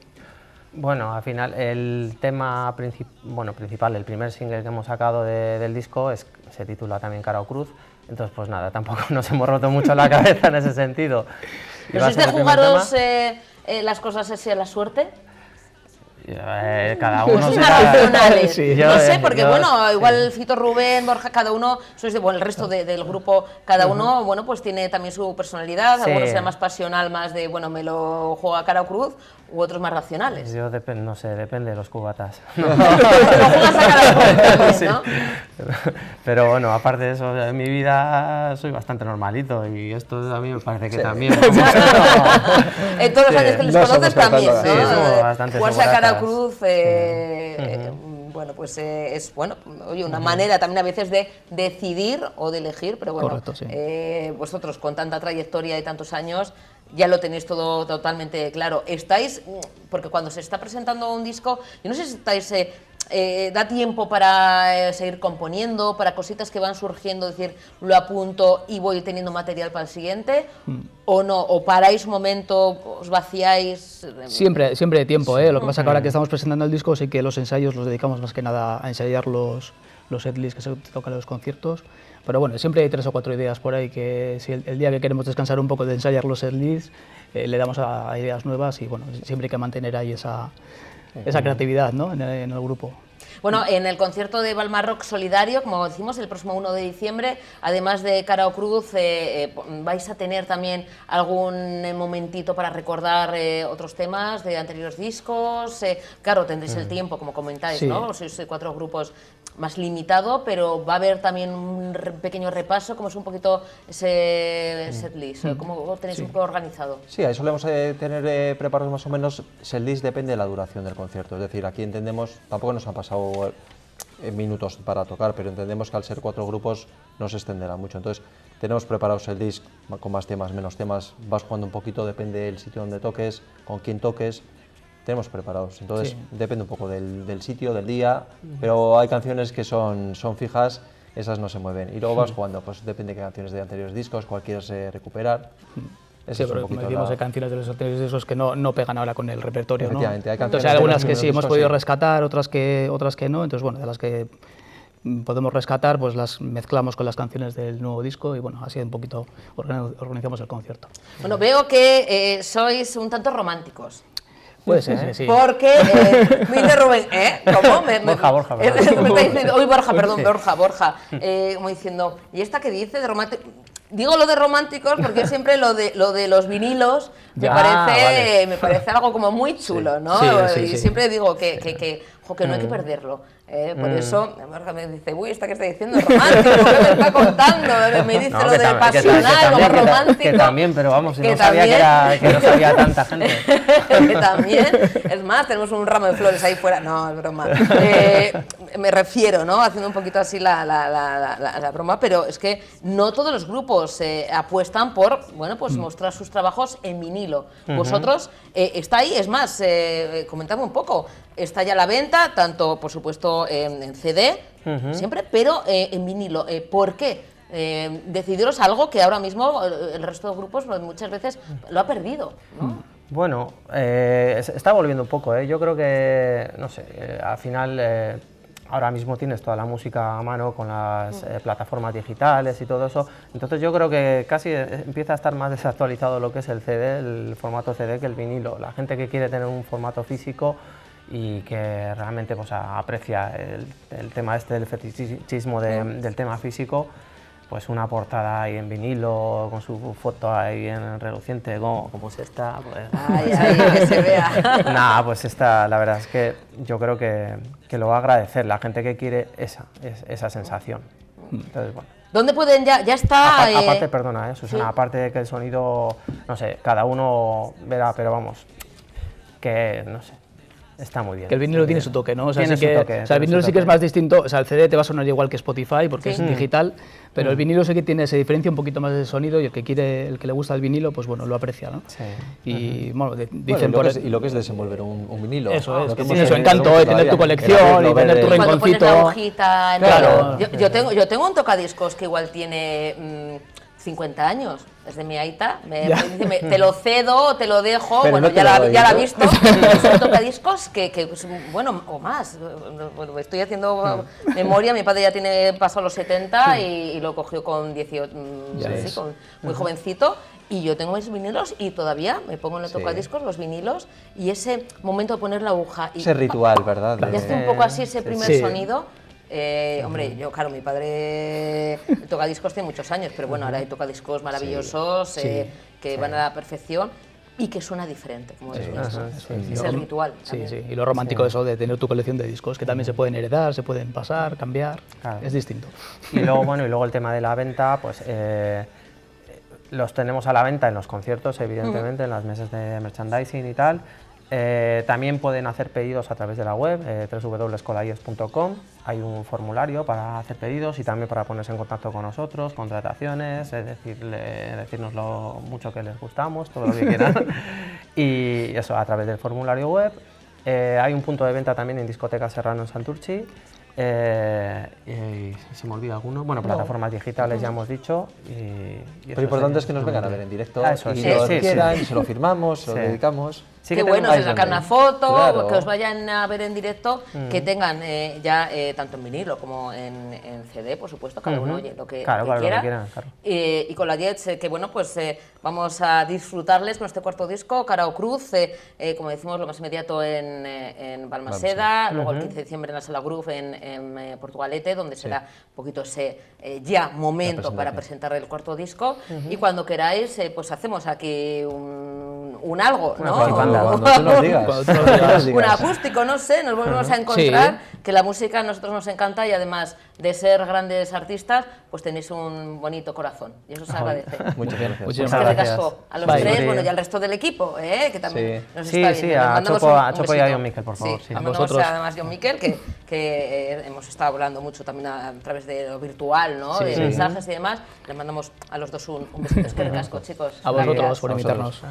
S7: Bueno, al final el tema principal, el primer single que hemos sacado del disco se titula también Cara o Cruz, entonces pues nada, tampoco nos hemos roto mucho la cabeza en ese sentido.
S1: ¿No sois de jugaros las cosas así a la suerte?
S7: Cada uno
S1: Sois
S7: será...
S1: más racionales.
S8: Sí.
S1: No sé, porque bueno, igual Fito, Rubén, Borja, cada uno, sois el resto del grupo, cada uno, bueno, pues tiene también su personalidad,
S7: Sí.
S1: algunos sea más pasional, más de, bueno, me lo juego a Cara o Cruz, u otros más racionales.
S7: Yo no sé, depende de los cubatas.
S1: Pero juegas a Cara o Cruz también, ¿no?
S7: Pero bueno, aparte de eso, en mi vida soy bastante normalito y esto a mí me parece que también...
S1: En todos los años que les
S9: No
S1: conoces
S9: somos
S1: también, ¿no?
S9: capaces,
S7: sí, somos bastante
S1: Jugarse a Cara o
S7: seguratas.
S1: Cruz, bueno, pues es, bueno, oye, una manera también a veces de decidir o de elegir, pero bueno,
S8: Correcto, sí.
S1: Vosotros con tanta trayectoria y tantos años ya lo tenéis todo totalmente claro. Estáis, porque cuando se está presentando un disco, yo no sé si estáis... da tiempo para seguir componiendo, para cositas que van surgiendo, decir, lo apunto y voy teniendo material para el siguiente, o no, o paráis un momento, os vaciáis.
S8: Siempre hay tiempo, ¿eh? Lo que pasa es que ahora que estamos presentando el disco sí que los ensayos los dedicamos más que nada a ensayar los setlists que se tocan en los conciertos, pero bueno, siempre hay 3 o 4 ideas por ahí que si el día que queremos descansar un poco de ensayar los setlists, le damos a ideas nuevas y bueno, siempre hay que mantener ahí esa creatividad, ¿no? en el grupo.
S1: Bueno, en el concierto de Balmarrock Solidario, como decimos, el próximo 1 de diciembre, además de Cara o Cruz, vais a tener también algún momentito para recordar otros temas de anteriores discos. Claro, tendréis el tiempo, como comentáis,
S8: Sí.
S1: ¿no? Sois 4 grupos más limitado, pero va a haber también un pequeño repaso, como es un poquito ese setlist, cómo tenéis un poco organizado.
S9: Sí, ahí solemos tener preparados más o menos. El list depende de la duración del concierto. Es decir, aquí entendemos, tampoco nos han pasado minutos para tocar, pero entendemos que al ser 4 grupos no se extenderá mucho. Entonces, tenemos preparados el disc con más temas, menos temas. Vas jugando un poquito, depende del sitio donde toques, con quién toques. Tenemos preparados. Entonces,
S8: Sí.
S9: depende un poco del sitio, del día, pero hay canciones que son fijas. Esas no se mueven. Y luego vas jugando, pues depende de qué canciones de anteriores discos, cuál quieres recuperar.
S8: Sí, pero como decimos, hay canciones de los anteriores discos que no pegan ahora con el repertorio, ¿no?
S9: Efectivamente, hay
S8: Entonces
S9: canciones
S8: hay
S9: de
S8: algunas
S9: los
S8: que sí
S9: primeros
S8: hemos
S9: discos,
S8: podido
S9: sí.
S8: rescatar, otras que no. Entonces, bueno, de las que podemos rescatar, pues las mezclamos con las canciones del nuevo disco y bueno, así un poquito organizamos el concierto.
S1: Bueno, veo que sois un tanto románticos.
S8: Puede ser, sí.
S1: Porque me dice Rubén, ¿cómo?
S7: Borja,
S1: me está diciendo, uy, Borja, perdón, Borja, como diciendo, ¿y esta qué dice de romántico? Digo lo de románticos porque yo siempre lo de los vinilos me
S8: Ya,
S1: parece
S8: vale.
S1: me parece algo como muy chulo, ¿no?
S8: Sí,
S1: y
S8: sí.
S1: siempre digo que que no hay que perderlo. Por eso, Borja me dice, uy, ¿esta que está diciendo? Romántico, ¿qué me está contando? Me dice lo de pasional, luego romántico.
S7: Que también, pero vamos, no sabía que no sabía tanta gente.
S1: Que también, es más, tenemos un ramo de flores ahí fuera. No, es broma. Me refiero, ¿no? Haciendo un poquito así la broma, pero es que no todos los grupos apuestan por, bueno, pues mostrar sus trabajos en vinilo. Vosotros, está ahí, es más, comentadme un poco, está ya a la venta, tanto, por supuesto, en CD, siempre, pero en vinilo. ¿Por qué? Decidiros algo que ahora mismo el resto de grupos muchas veces lo ha perdido, ¿no?
S7: Bueno, está volviendo un poco, Yo creo que, no sé, al final ahora mismo tienes toda la música a mano con las plataformas digitales y todo eso, entonces yo creo que casi empieza a estar más desactualizado lo que es el CD, el formato CD, que el vinilo. La gente que quiere tener un formato físico y que realmente pues, aprecia el tema este del fetichismo del tema físico, pues una portada ahí en vinilo, con su foto ahí en reluciente, como se está, pues...
S1: Ay, que se vea.
S7: Nada, pues esta, la verdad es que yo creo que lo va a agradecer la gente que quiere esa sensación. Entonces, bueno.
S1: ¿Dónde pueden ya está?
S7: Aparte, perdona, Susana, ¿sí? Aparte de que el sonido, no sé, cada uno verá, pero vamos, que, no sé, está muy bien.
S8: Que el vinilo tiene su toque, ¿no? O sea,
S7: tiene su toque,
S8: el vinilo sí que es más distinto, o sea, el CD te va a sonar igual que Spotify porque es digital, pero el vinilo sí que se diferencia un poquito más del sonido y el que le gusta el vinilo, pues bueno, lo aprecia, ¿no? Sí. Y bueno, dicen
S9: y lo que es desenvolver un vinilo.
S8: Eso es, que tiene su encanto, tener tu colección y tener tu rinconcito.
S1: Cuando pones la hojita,
S8: claro.
S1: Yo tengo un tocadiscos que igual tiene 50 años, es de mi aita, me dice, te lo cedo, te lo dejo, pero bueno, no ya la ha visto, es un tocadiscos que pues, bueno, o más, estoy haciendo memoria, mi padre ya tiene pasado los 70 y lo cogió con 18, sí, muy jovencito, y yo tengo mis vinilos y todavía me pongo en el tocadiscos los vinilos y ese momento de poner la aguja. Y,
S9: ese ritual, ¿verdad?
S1: Y hace un poco así ese primer sonido. Hombre, yo, claro, mi padre toca discos tiene muchos años, pero bueno, ahora hay tocadiscos maravillosos que van a la perfección y que suena diferente, como decías. Es el ritual.
S8: Y lo romántico de eso, de tener tu colección de discos, que también se pueden heredar, se pueden pasar, cambiar, es distinto.
S7: Y luego, bueno, y luego el tema de la venta, pues los tenemos a la venta en los conciertos, evidentemente, en las mesas de merchandising y tal. También pueden hacer pedidos a través de la web, www.escolaies.com. Hay un formulario para hacer pedidos y también para ponerse en contacto con nosotros, contrataciones, decirnos lo mucho que les gustamos, todo lo que quieran. Y eso, a través del formulario web. Hay un punto de venta también en Discoteca Serrano en Santurtzi. ¿Se me olvida alguno? Bueno, plataformas digitales ya hemos dicho.
S9: Lo importante es que nos vengan a ver en directo y
S7: lo
S9: quieran, y se lo firmamos, se lo dedicamos.
S1: Sí, qué bueno, se sacan una foto, que os vayan a ver en directo, que tengan ya tanto en vinilo como en CD, por supuesto, cada uno oye lo que quiera.
S7: Lo que quieran, claro.
S1: Y con la Jets, que bueno, pues vamos a disfrutarles con este cuarto disco, Cara o Cruz, como decimos, lo más inmediato en Balmaseda, luego el 15 de diciembre en la Sala Groove en Portugalete, donde será un poquito ese ya momento para presentar el cuarto disco. Y cuando queráis, pues hacemos aquí un algo, ¿no?
S9: Cuando tú nos digas.
S1: Un acústico, no sé, nos volvemos a encontrar, que la música a nosotros nos encanta y además de ser grandes artistas, pues tenéis un bonito corazón y eso se agradece.
S9: Muchas gracias.
S7: Muchas gracias.
S1: A los tres, bueno, y al resto del equipo, que también nos está viendo.
S7: A Chopo y a John Miquel, por favor.
S1: Sí, a vosotros. Además John Miquel, que hemos estado hablando mucho también a través de lo virtual, ¿no? De mensajes y demás. Les mandamos a los dos un besito. Es que ricasco, chicos.
S8: A vosotros por invitarnos.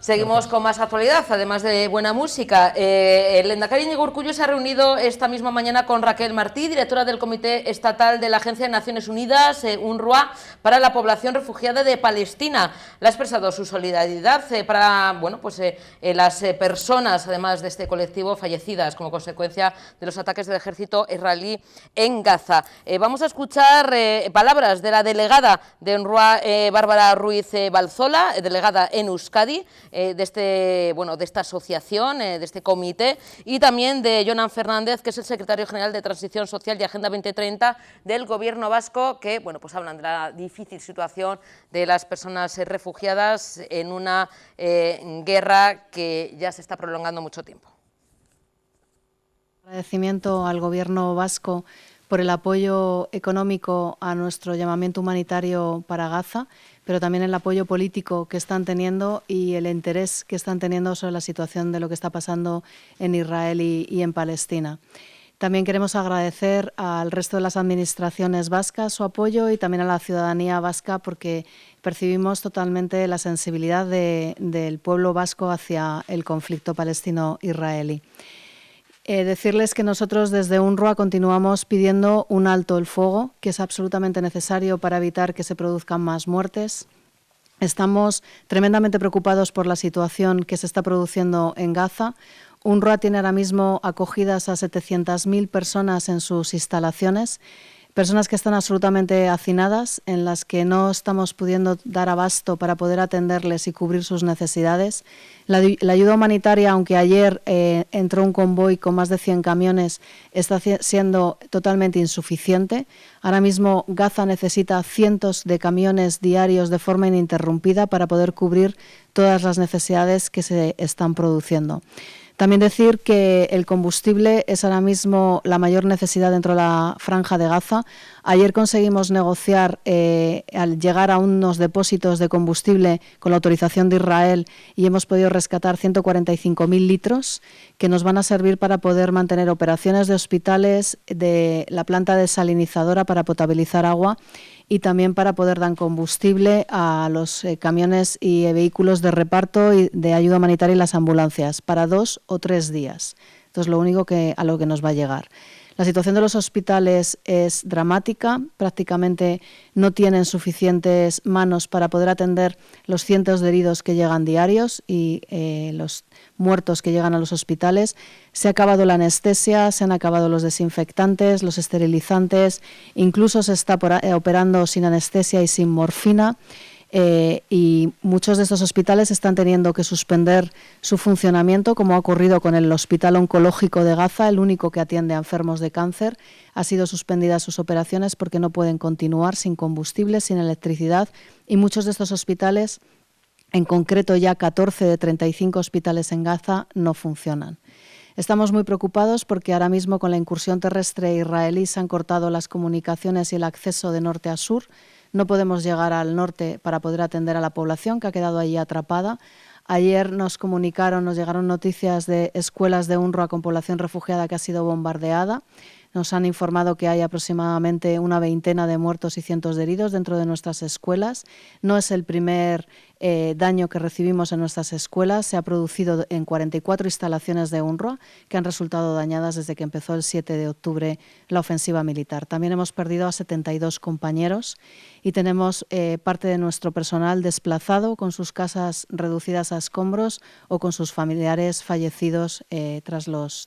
S1: Seguimos con más actualidad, además de buena música. El lehendakari Iñigo Urkullu se ha reunido esta misma mañana con Raquel Martí, directora del Comité Estatal de la Agencia de Naciones Unidas, UNRWA, para la población refugiada de Palestina. Le ha expresado su solidaridad para bueno, pues, las personas, además de este colectivo, fallecidas como consecuencia de los ataques del ejército israelí en Gaza. Vamos a escuchar palabras de la delegada de UNRWA, Bárbara Ruiz Balzola, delegada en Euskadi, de esta asociación, de este comité, y también de Jonan Fernández, que es el secretario general de Transición Social y Agenda 2030 del Gobierno vasco, que bueno, pues hablan de la difícil situación de las personas refugiadas en una guerra que ya se está prolongando mucho tiempo.
S10: Agradecimiento al Gobierno vasco por el apoyo económico a nuestro llamamiento humanitario para Gaza, pero también el apoyo político que están teniendo y el interés que están teniendo sobre la situación de lo que está pasando en Israel y en Palestina. También queremos agradecer al resto de las administraciones vascas su apoyo y también a la ciudadanía vasca, porque percibimos totalmente la sensibilidad del pueblo vasco hacia el conflicto palestino-israelí. Decirles que nosotros desde UNRWA continuamos pidiendo un alto el fuego, que es absolutamente necesario para evitar que se produzcan más muertes. Estamos tremendamente preocupados por la situación que se está produciendo en Gaza. UNRWA tiene ahora mismo acogidas a 700.000 personas en sus instalaciones, personas que están absolutamente hacinadas, en las que no estamos pudiendo dar abasto para poder atenderles y cubrir sus necesidades. La ayuda humanitaria, aunque ayer entró un convoy con más de 100 camiones, está siendo totalmente insuficiente. Ahora mismo Gaza necesita cientos de camiones diarios de forma ininterrumpida para poder cubrir todas las necesidades que se están produciendo. También decir que el combustible es ahora mismo la mayor necesidad dentro de la franja de Gaza. Ayer conseguimos negociar, al llegar a unos depósitos de combustible con la autorización de Israel, y hemos podido rescatar 145.000 litros que nos van a servir para poder mantener operaciones de hospitales, de la planta desalinizadora para potabilizar agua, y también para poder dar combustible a los camiones y vehículos de reparto y de ayuda humanitaria y las ambulancias para 2 o 3 días. Esto es lo único a lo que nos va a llegar. La situación de los hospitales es dramática, prácticamente no tienen suficientes manos para poder atender los cientos de heridos que llegan diarios y los muertos que llegan a los hospitales. Se ha acabado la anestesia, se han acabado los desinfectantes, los esterilizantes, incluso se está operando sin anestesia y sin morfina. Y muchos de estos hospitales están teniendo que suspender su funcionamiento, como ha ocurrido con el Hospital Oncológico de Gaza, el único que atiende a enfermos de cáncer. Ha sido suspendidas sus operaciones porque no pueden continuar sin combustible, sin electricidad, y muchos de estos hospitales, en concreto ya 14 de 35 hospitales en Gaza, no funcionan. Estamos muy preocupados porque ahora mismo con la incursión terrestre israelí se han cortado las comunicaciones y el acceso de norte a sur. No podemos llegar al norte para poder atender a la población que ha quedado allí atrapada. Ayer nos llegaron noticias de escuelas de UNRWA con población refugiada que ha sido bombardeada. Nos han informado que hay aproximadamente una veintena de muertos y cientos de heridos dentro de nuestras escuelas. No es el primer daño que recibimos en nuestras escuelas. Se ha producido en 44 instalaciones de UNRWA que han resultado dañadas desde que empezó el 7 de octubre la ofensiva militar. También hemos perdido a 72 compañeros y tenemos parte de nuestro personal desplazado con sus casas reducidas a escombros o con sus familiares fallecidos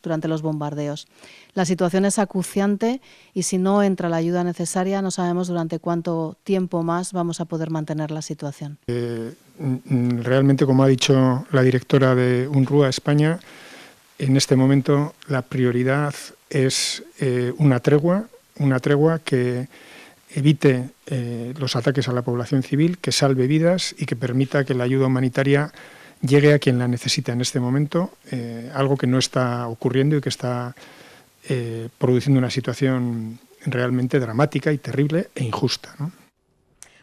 S10: durante los bombardeos. La situación es acuciante y si no entra la ayuda necesaria no sabemos durante cuánto tiempo más vamos a poder mantener la situación.
S11: Realmente, como ha dicho la directora de UNRWA España, en este momento la prioridad es una tregua que evite los ataques a la población civil, que salve vidas y que permita que la ayuda humanitaria llegue a quien la necesita en este momento, algo que no está ocurriendo y que está produciendo una situación realmente dramática y terrible e injusta, ¿no?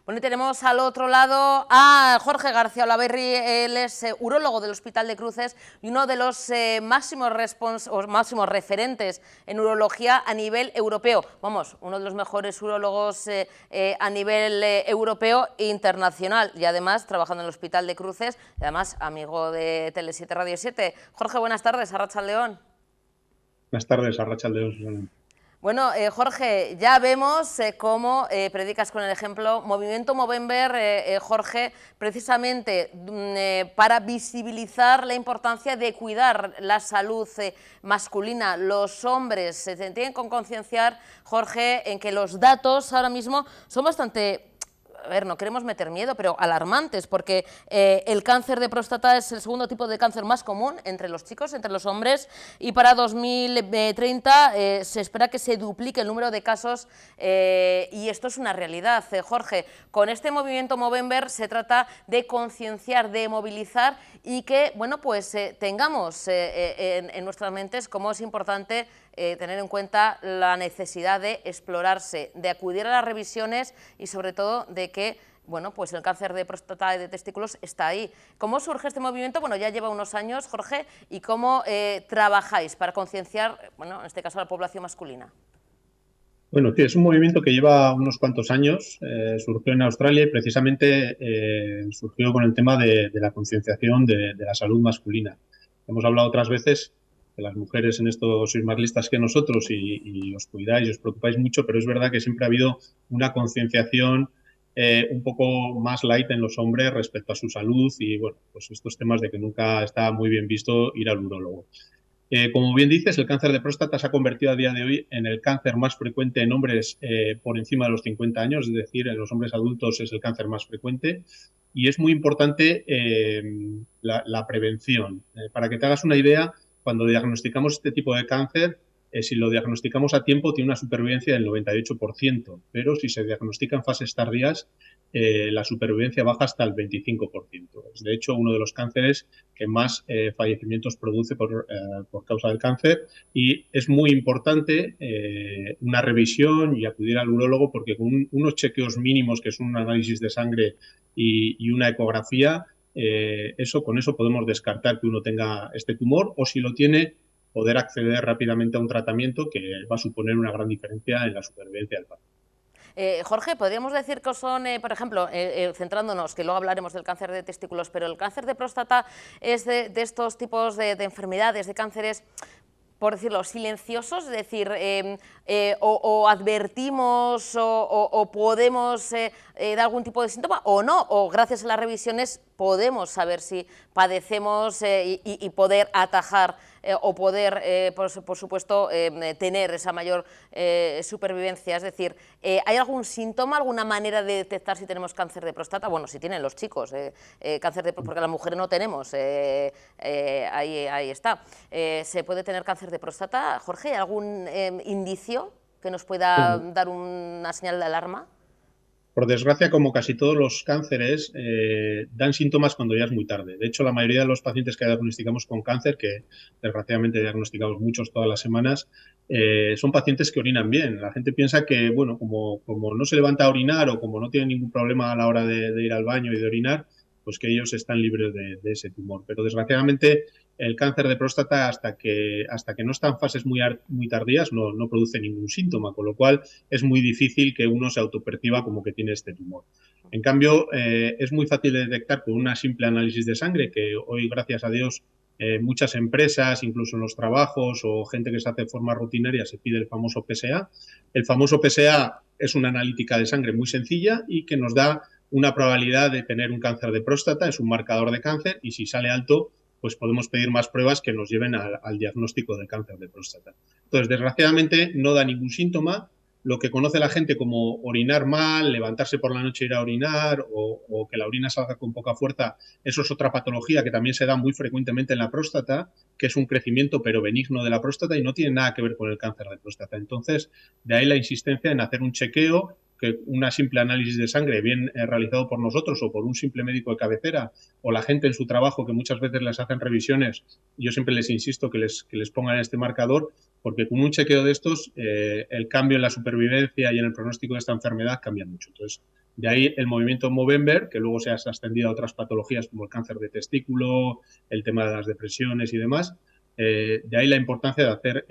S1: Bueno, y tenemos al otro lado a Jorge García Olaverri. Él es urólogo del Hospital de Cruces y uno de los máximos referentes en urología a nivel europeo. Vamos, uno de los mejores urólogos a nivel europeo e internacional, y además trabajando en el Hospital de Cruces, y además amigo de Tele7 Radio 7. Jorge, buenas tardes, Arratsaldeon.
S12: Buenas tardes, Arratsaldeon, Susana.
S1: Bueno, Jorge, ya vemos cómo predicas con el ejemplo Movimiento Movember, Jorge, precisamente para visibilizar la importancia de cuidar la salud masculina. Los hombres se tienen que concienciar, Jorge, en que los datos ahora mismo son bastante... A ver, no queremos meter miedo, pero alarmantes, porque el cáncer de próstata es el segundo tipo de cáncer más común entre los chicos, entre los hombres, y para 2030 se espera que se duplique el número de casos, y esto es una realidad, Jorge. Con este movimiento Movember se trata de concienciar, de movilizar y que, bueno, pues tengamos en nuestras mentes cómo es importante tener en cuenta la necesidad de explorarse, de acudir a las revisiones y sobre todo de que bueno, pues el cáncer de próstata y de testículos está ahí. ¿Cómo surge este movimiento? Bueno, ya lleva unos años, Jorge, ¿y cómo trabajáis para concienciar, bueno, en este caso a la población masculina?
S12: Bueno, es un movimiento que lleva unos cuantos años, surgió en Australia y precisamente surgió con el tema de la concienciación de la salud masculina. Hemos hablado otras veces que las mujeres en esto sois más listas que nosotros y os cuidáis y os preocupáis mucho, pero es verdad que siempre ha habido una concienciación un poco más light en los hombres respecto a su salud y, bueno, pues estos temas de que nunca está muy bien visto ir al urólogo. Como bien dices, el cáncer de próstata se ha convertido a día de hoy en el cáncer más frecuente en hombres por encima de los 50 años, es decir, en los hombres adultos es el cáncer más frecuente y es muy importante la prevención. Para que te hagas una idea, cuando diagnosticamos este tipo de cáncer, si lo diagnosticamos a tiempo, tiene una supervivencia del 98%, pero si se diagnostica en fases tardías, la supervivencia baja hasta el 25%. Es, de hecho, uno de los cánceres que más fallecimientos produce por causa del cáncer y es muy importante una revisión y acudir al urólogo porque con unos chequeos mínimos, que es un análisis de sangre y una ecografía, con eso podemos descartar que uno tenga este tumor o si lo tiene, poder acceder rápidamente a un tratamiento que va a suponer una gran diferencia en la supervivencia del paciente.
S1: Jorge, podríamos decir que son, por ejemplo, centrándonos, que luego hablaremos del cáncer de testículos, pero el cáncer de próstata es de estos tipos de enfermedades, de cánceres, por decirlo, silenciosos, es decir, o advertimos o podemos dar algún tipo de síntoma o no, o gracias a las revisiones podemos saber si padecemos y poder atajar o poder, por supuesto, tener esa mayor supervivencia. Es decir, ¿hay algún síntoma, alguna manera de detectar si tenemos cáncer de próstata? Bueno, si tienen los chicos, cáncer de próstata, porque las mujeres no tenemos, ahí está. ¿Se puede tener cáncer de próstata? Jorge, ¿algún indicio que nos pueda dar una señal de alarma?
S12: Por desgracia, como casi todos los cánceres, dan síntomas cuando ya es muy tarde. De hecho, la mayoría de los pacientes que diagnosticamos con cáncer, que desgraciadamente diagnosticamos muchos todas las semanas, son pacientes que orinan bien. La gente piensa que, bueno, como no se levanta a orinar o como no tiene ningún problema a la hora de ir al baño y de orinar, pues que ellos están libres de ese tumor. Pero desgraciadamente el cáncer de próstata hasta que no está en fases muy tardías no produce ningún síntoma, con lo cual es muy difícil que uno se autoperciba como que tiene este tumor. En cambio, es muy fácil de detectar con una simple análisis de sangre que hoy, gracias a Dios, muchas empresas, incluso en los trabajos o gente que se hace de forma rutinaria, se pide el famoso PSA. El famoso PSA es una analítica de sangre muy sencilla y que nos da una probabilidad de tener un cáncer de próstata, es un marcador de cáncer y si sale alto, pues podemos pedir más pruebas que nos lleven al diagnóstico del cáncer de próstata. Entonces, desgraciadamente, no da ningún síntoma. Lo que conoce la gente como orinar mal, levantarse por la noche e ir a orinar o que la orina salga con poca fuerza, eso es otra patología que también se da muy frecuentemente en la próstata, que es un crecimiento pero benigno de la próstata y no tiene nada que ver con el cáncer de próstata. Entonces, de ahí la insistencia en hacer un chequeo, que una simple análisis de sangre bien realizado por nosotros o por un simple médico de cabecera o la gente en su trabajo que muchas veces les hacen revisiones, yo siempre les insisto que les pongan este marcador porque con un chequeo de estos el cambio en la supervivencia y en el pronóstico de esta enfermedad cambia mucho. Entonces, de ahí el movimiento Movember, que luego se ha extendido a otras patologías como el cáncer de testículo, el tema de las depresiones y demás. De ahí la importancia de hacer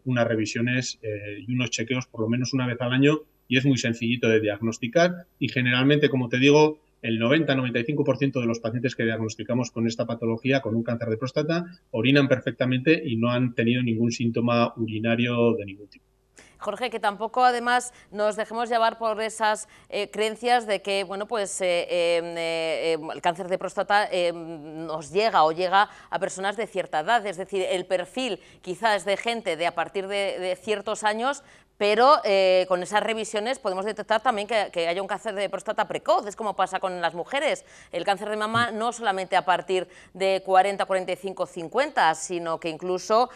S12: unas revisiones y unos chequeos por lo menos una vez al año y es muy sencillito de diagnosticar y generalmente, como te digo, el 90-95% de los pacientes que diagnosticamos con esta patología, con un cáncer de próstata, orinan perfectamente y no han tenido ningún síntoma urinario de ningún tipo.
S1: Jorge, que tampoco además nos dejemos llevar por esas creencias de que bueno, pues, el cáncer de próstata nos llega o llega a personas de cierta edad, es decir, el perfil quizás es de gente de a partir de ciertos años, pero con esas revisiones podemos detectar también que haya un cáncer de próstata precoz, es como pasa con las mujeres. El cáncer de mama no solamente a partir de 40, 45, 50, sino que incluso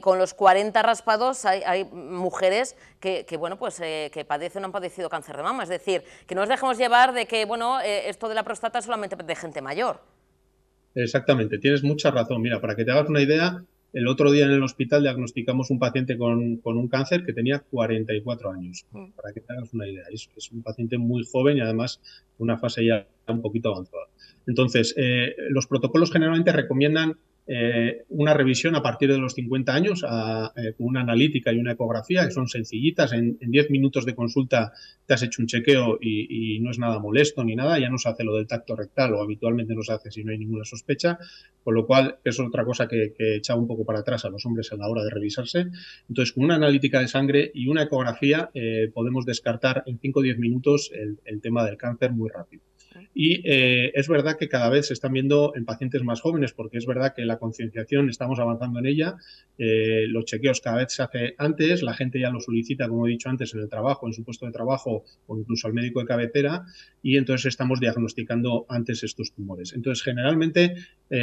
S1: con los 40 raspados hay mujeres que bueno, pues, que padecen o han padecido cáncer de mama. Es decir, que no nos dejemos llevar de que bueno, esto de la próstata es solamente de gente mayor.
S12: Exactamente, tienes mucha razón. Mira, para que te hagas una idea, El otro día en el hospital diagnosticamos un paciente con un cáncer que tenía 44 años, para que te hagas una idea. Es un paciente muy joven y además en una fase ya un poquito avanzada. Entonces, los protocolos generalmente recomiendan una revisión a partir de los 50 años con una analítica y una ecografía que son sencillitas. En 10 minutos de consulta te has hecho un chequeo y no es nada molesto ni nada, ya no se hace lo del tacto rectal o habitualmente no se hace si no hay ninguna sospecha, con lo cual es otra cosa que echaba un poco para atrás a los hombres a la hora de revisarse. Entonces, con una analítica de sangre y una ecografía podemos descartar en 5 o 10 minutos el tema del cáncer muy rápido. Y es verdad que cada vez se están viendo en pacientes más jóvenes, porque es verdad que la concienciación estamos avanzando en ella, los chequeos cada vez se hace antes, la gente ya lo solicita, como he dicho antes, en el trabajo, en su puesto de trabajo o incluso al médico de cabecera, y entonces estamos diagnosticando antes estos tumores. Entonces, generalmente,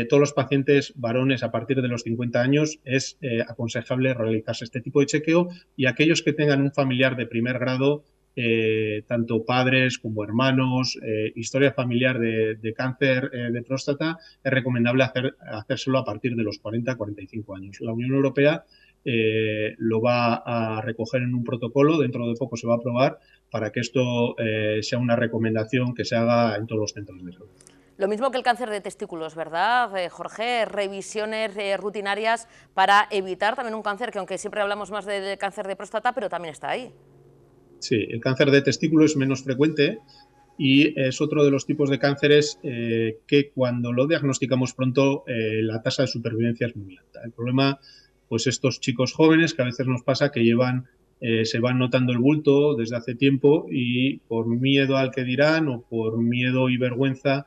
S12: todos los pacientes varones a partir de los 50 años es aconsejable realizarse este tipo de chequeo, y aquellos que tengan un familiar de primer grado, tanto padres como hermanos, historia familiar de cáncer de próstata, es recomendable hacérselo a partir de los 40-45 años. La Unión Europea lo va a recoger en un protocolo, dentro de poco se va a aprobar, para que esto sea una recomendación que se haga en todos los centros de salud.
S1: Lo mismo que el cáncer de testículos, ¿verdad, Jorge? Revisiones rutinarias para evitar también un cáncer que, aunque siempre hablamos más del cáncer de próstata, pero también está ahí.
S12: Sí, el cáncer de testículo es menos frecuente y es otro de los tipos de cánceres que cuando lo diagnosticamos pronto la tasa de supervivencia es muy alta. El problema, pues estos chicos jóvenes que a veces nos pasa que se van notando el bulto desde hace tiempo y por miedo al que dirán o por miedo y vergüenza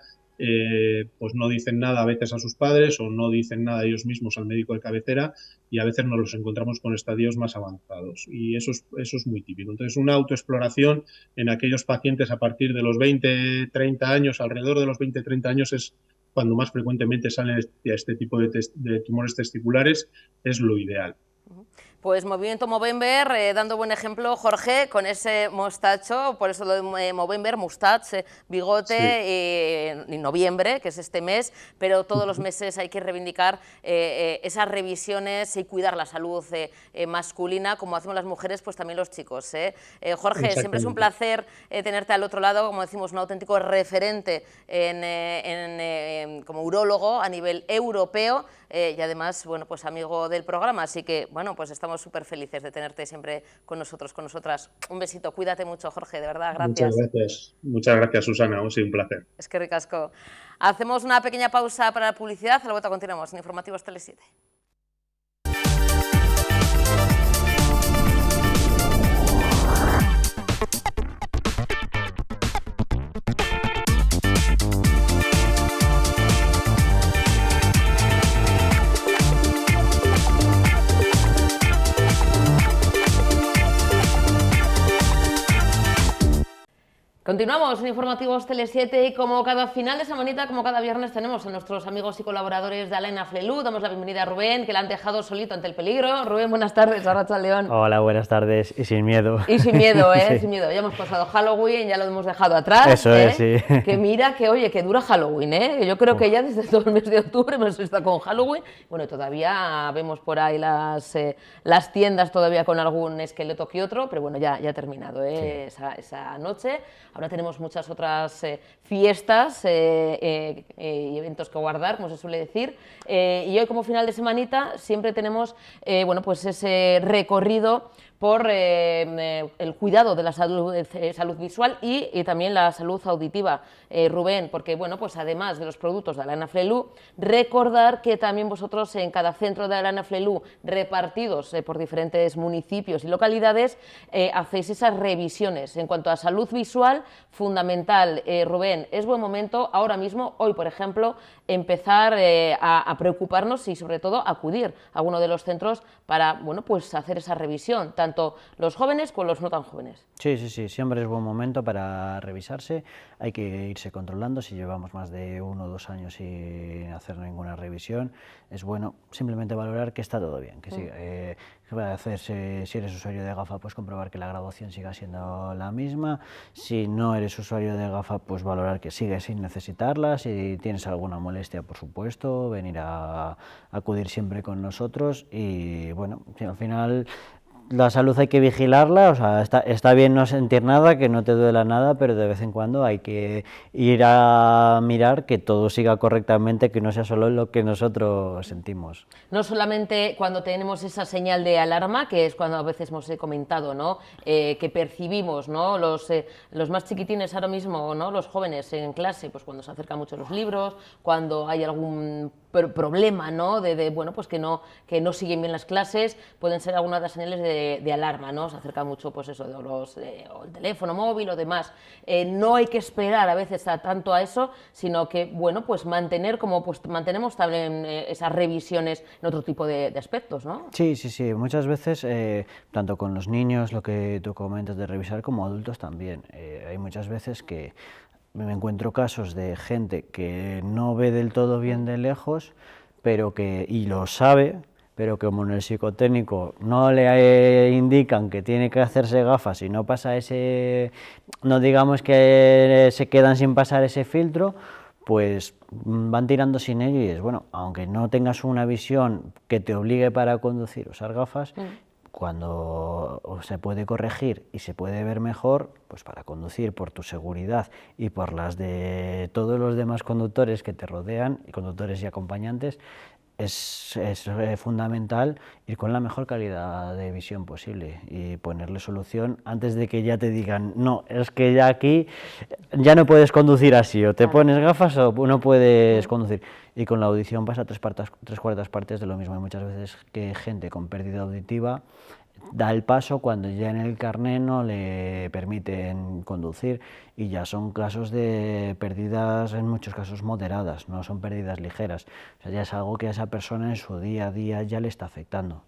S12: pues no dicen nada a veces a sus padres o no dicen nada ellos mismos al médico de cabecera, y a veces nos los encontramos con estadios más avanzados, y eso es muy típico. Entonces, una autoexploración en aquellos pacientes a partir de los 20-30 años, alrededor de los 20-30 años es cuando más frecuentemente salen este tipo de tumores testiculares, es lo ideal.
S1: Pues Movimiento Movember, dando buen ejemplo, Jorge, con ese mostacho, por eso lo de Movember, mustache, bigote, sí. Y noviembre, que es este mes, pero todos los meses hay que reivindicar esas revisiones y cuidar la salud masculina, como hacemos las mujeres, pues también los chicos. Jorge, siempre es un placer tenerte al otro lado, como decimos, un auténtico referente como urólogo a nivel europeo, y además, bueno, pues amigo del programa, así que, bueno, pues estamos súper felices de tenerte siempre con nosotros, con nosotras. Un besito, cuídate mucho, Jorge, de verdad, gracias.
S12: Muchas gracias, Susana, ha sido un placer.
S1: Es que ricasco. Hacemos una pequeña pausa para la publicidad, a la vuelta continuamos en Informativos Tele 7. Continuamos en Informativos Tele 7 y como cada final de semanita, como cada viernes, tenemos a nuestros amigos y colaboradores de Alain Afflelou. Damos la bienvenida a Rubén, que la han dejado solito ante el peligro. Rubén, buenas tardes, Arratsaldeon.
S13: Hola, buenas tardes y sin miedo.
S1: Y sin miedo,
S13: Sí.
S1: Sin miedo. Ya hemos pasado Halloween, ya lo hemos dejado atrás.
S13: Eso es, sí.
S1: Que mira, que oye, que dura Halloween, Yo creo que ya desde todo el mes de octubre hemos estado con Halloween. Bueno, todavía vemos por ahí las tiendas todavía con algún esqueleto que otro, pero bueno, ya ha terminado, sí. esa noche. Ahora tenemos muchas otras fiestas y eventos que guardar, como se suele decir. Y hoy, como final de semanita, siempre tenemos bueno, pues ese recorrido por el cuidado de la salud visual y también la salud auditiva, Rubén, porque bueno, pues además de los productos de Alain Afflelou, recordar que también vosotros en cada centro de Alain Afflelou, repartidos por diferentes municipios y localidades, hacéis esas revisiones. En cuanto a salud visual, fundamental, Rubén, es buen momento ahora mismo, hoy por ejemplo, empezar a preocuparnos y sobre todo acudir a uno de los centros para, bueno, pues hacer esa revisión, tanto los jóvenes como los no tan jóvenes.
S13: Sí, sí, sí, siempre es buen momento para revisarse, hay que irse controlando. Si llevamos más de 1 o 2 años sin hacer ninguna revisión, es bueno simplemente valorar que está todo bien, que sí, va a hacerse, si eres usuario de gafa, pues comprobar que la graduación siga siendo la misma. Si no eres usuario de gafa, pues valorar que sigues sin necesitarla. Si tienes alguna molestia, por supuesto, venir a acudir siempre con nosotros. Y bueno, al final la salud hay que vigilarla, o sea, está bien no sentir nada, que no te duela nada, pero de vez en cuando hay que ir a mirar que todo siga correctamente, que no sea solo lo que nosotros sentimos.
S1: No solamente cuando tenemos esa señal de alarma, que es cuando a veces hemos comentado, ¿no? Que percibimos, ¿no? Los más chiquitines ahora mismo, ¿no? Los jóvenes en clase, pues cuando se acercan mucho los libros, cuando hay algún problema, ¿no? Bueno, pues que no siguen bien las clases, pueden ser algunas de las señales de alarma, ¿no? Se acerca mucho, pues eso, o el teléfono móvil o demás. No hay que esperar a veces tanto a eso, sino que, bueno, pues mantener como pues mantenemos también esas revisiones en otro tipo de aspectos, ¿no?
S13: Sí, sí, sí, muchas veces, tanto con los niños, lo que tú comentas de revisar, como adultos también. Hay muchas veces que me encuentro casos de gente que no ve del todo bien de lejos, y lo sabe, pero que como en el psicotécnico no le indican que tiene que hacerse gafas y no pasa no digamos que se quedan sin pasar ese filtro, pues van tirando sin ello y es bueno, aunque no tengas una visión que te obligue para conducir usar gafas, cuando se puede corregir y se puede ver mejor, pues para conducir por tu seguridad y por las de todos los demás conductores que te rodean, y conductores y acompañantes, es fundamental ir con la mejor calidad de visión posible y ponerle solución antes de que ya te digan, no, es que ya aquí ya no puedes conducir así, o te pones gafas o no puedes conducir. Y con la audición pasa 3/4 partes de lo mismo. Hay muchas veces que gente con pérdida auditiva da el paso cuando ya en el carné no le permiten conducir, y ya son casos de pérdidas, en muchos casos moderadas, no son pérdidas ligeras. O sea, ya es algo que a esa persona en su día a día ya le está afectando.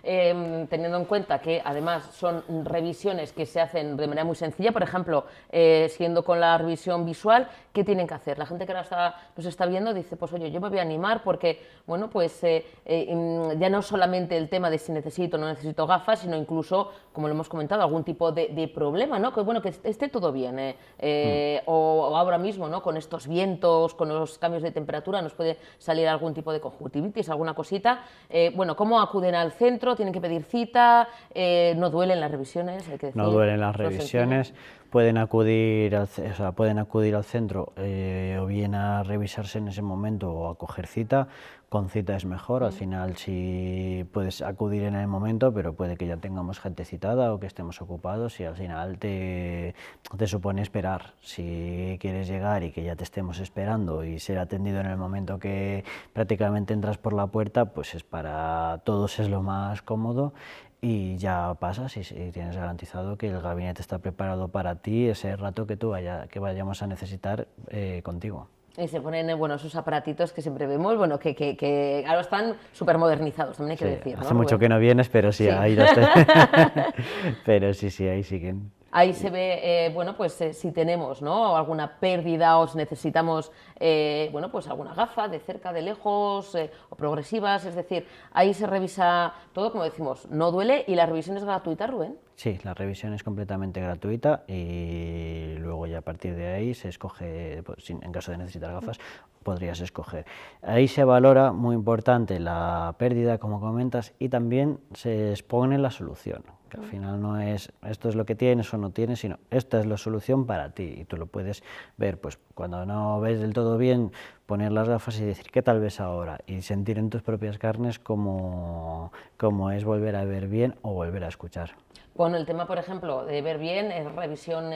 S1: Teniendo en cuenta que además son revisiones que se hacen de manera muy sencilla, por ejemplo, siguiendo con la revisión visual, ¿qué tienen que hacer? La gente que ahora nos está viendo dice, pues oye, yo me voy a animar porque, bueno, pues ya no solamente el tema de si necesito o no necesito gafas, sino incluso, como lo hemos comentado, algún tipo de problema, ¿no? Que bueno, que esté todo bien, o ahora mismo, ¿no? Con estos vientos, con los cambios de temperatura, nos puede salir algún tipo de conjuntivitis, alguna cosita. Bueno, ¿cómo acuden al centro? ¿Tienen que pedir cita? ¿No duelen las revisiones? Hay que decir,
S13: no duelen las revisiones, pueden acudir al centro o bien a revisarse en ese momento o a coger cita. Con cita es mejor, al final sí puedes acudir en el momento, pero puede que ya tengamos gente citada o que estemos ocupados y al final te supone esperar. Si quieres llegar y que ya te estemos esperando y ser atendido en el momento que prácticamente entras por la puerta, pues para todos es lo más cómodo. Y ya pasas y tienes garantizado que el gabinete está preparado para ti ese rato que vayamos a necesitar contigo.
S1: Y se ponen, bueno, esos aparatitos que siempre vemos, bueno, que ahora están súper modernizados, también hay que decir, ¿no?
S13: Hace mucho que no vienes, pero sí, ahí los pero sí, ahí siguen.
S1: Ahí se ve, bueno, pues si tenemos, ¿no? alguna pérdida o si necesitamos, bueno, pues alguna gafa de cerca, de lejos o progresivas, es decir, ahí se revisa todo, como decimos, no duele. ¿Y la revisión es gratuita, Rubén?
S13: Sí, la revisión es completamente gratuita y luego ya a partir de ahí se escoge, pues, en caso de necesitar gafas, podrías escoger. Ahí se valora, muy importante, la pérdida, como comentas, y también se expone la solución. Que al final no es esto es lo que tienes o no tienes, sino esta es la solución para ti y tú lo puedes ver, pues cuando no ves del todo bien, poner las gafas y decir qué tal ves ahora y sentir en tus propias carnes cómo es volver a ver bien o volver a escuchar.
S1: Bueno, el tema, por ejemplo, de ver bien es revisión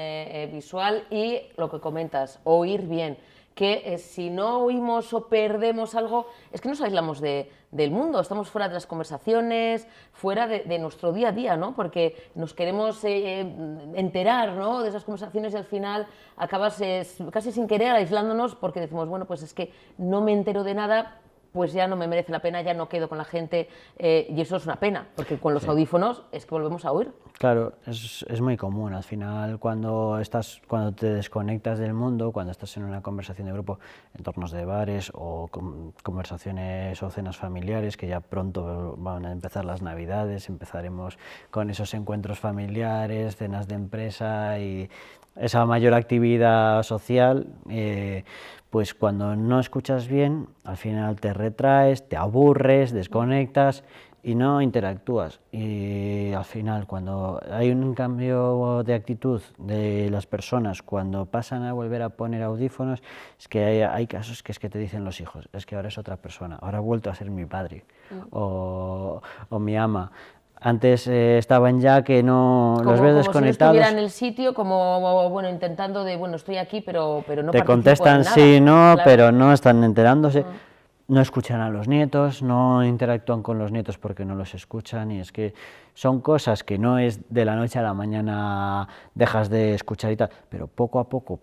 S1: visual y lo que comentas, oír bien. Que si no oímos o perdemos algo, es que nos aislamos del mundo, estamos fuera de las conversaciones, fuera de nuestro día a día, ¿no? Porque nos queremos enterar, ¿no? de esas conversaciones y al final acabas casi sin querer aislándonos porque decimos, bueno, pues es que no me entero de nada pues ya no me merece la pena, ya no quedo con la gente, y eso es una pena, porque con los audífonos es que volvemos a oír.
S13: Claro, es muy común. Al final, cuando te desconectas del mundo, cuando estás en una conversación de grupo, entornos de bares o conversaciones o cenas familiares, que ya pronto van a empezar las Navidades, empezaremos con esos encuentros familiares, cenas de empresa y esa mayor actividad social, pues cuando no escuchas bien, al final te retraes, te aburres, desconectas y no interactúas. Y al final, cuando hay un cambio de actitud de las personas, cuando pasan a volver a poner audífonos, es que hay casos que es que te dicen los hijos, es que ahora es otra persona, ahora ha vuelto a ser mi padre o mi ama. Antes estaban ya que no los ves desconectados.
S1: Como si no estuviera en el sitio, como bueno, intentando de, bueno, estoy aquí, pero no
S13: te
S1: participo
S13: contestan
S1: en nada.
S13: sí, no,
S1: Claro.
S13: pero no están enterándose. No escuchan a los nietos, no interactúan con los nietos porque no los escuchan, y es que son cosas que no es de la noche a la mañana dejas de escuchar y tal, pero poco a poco,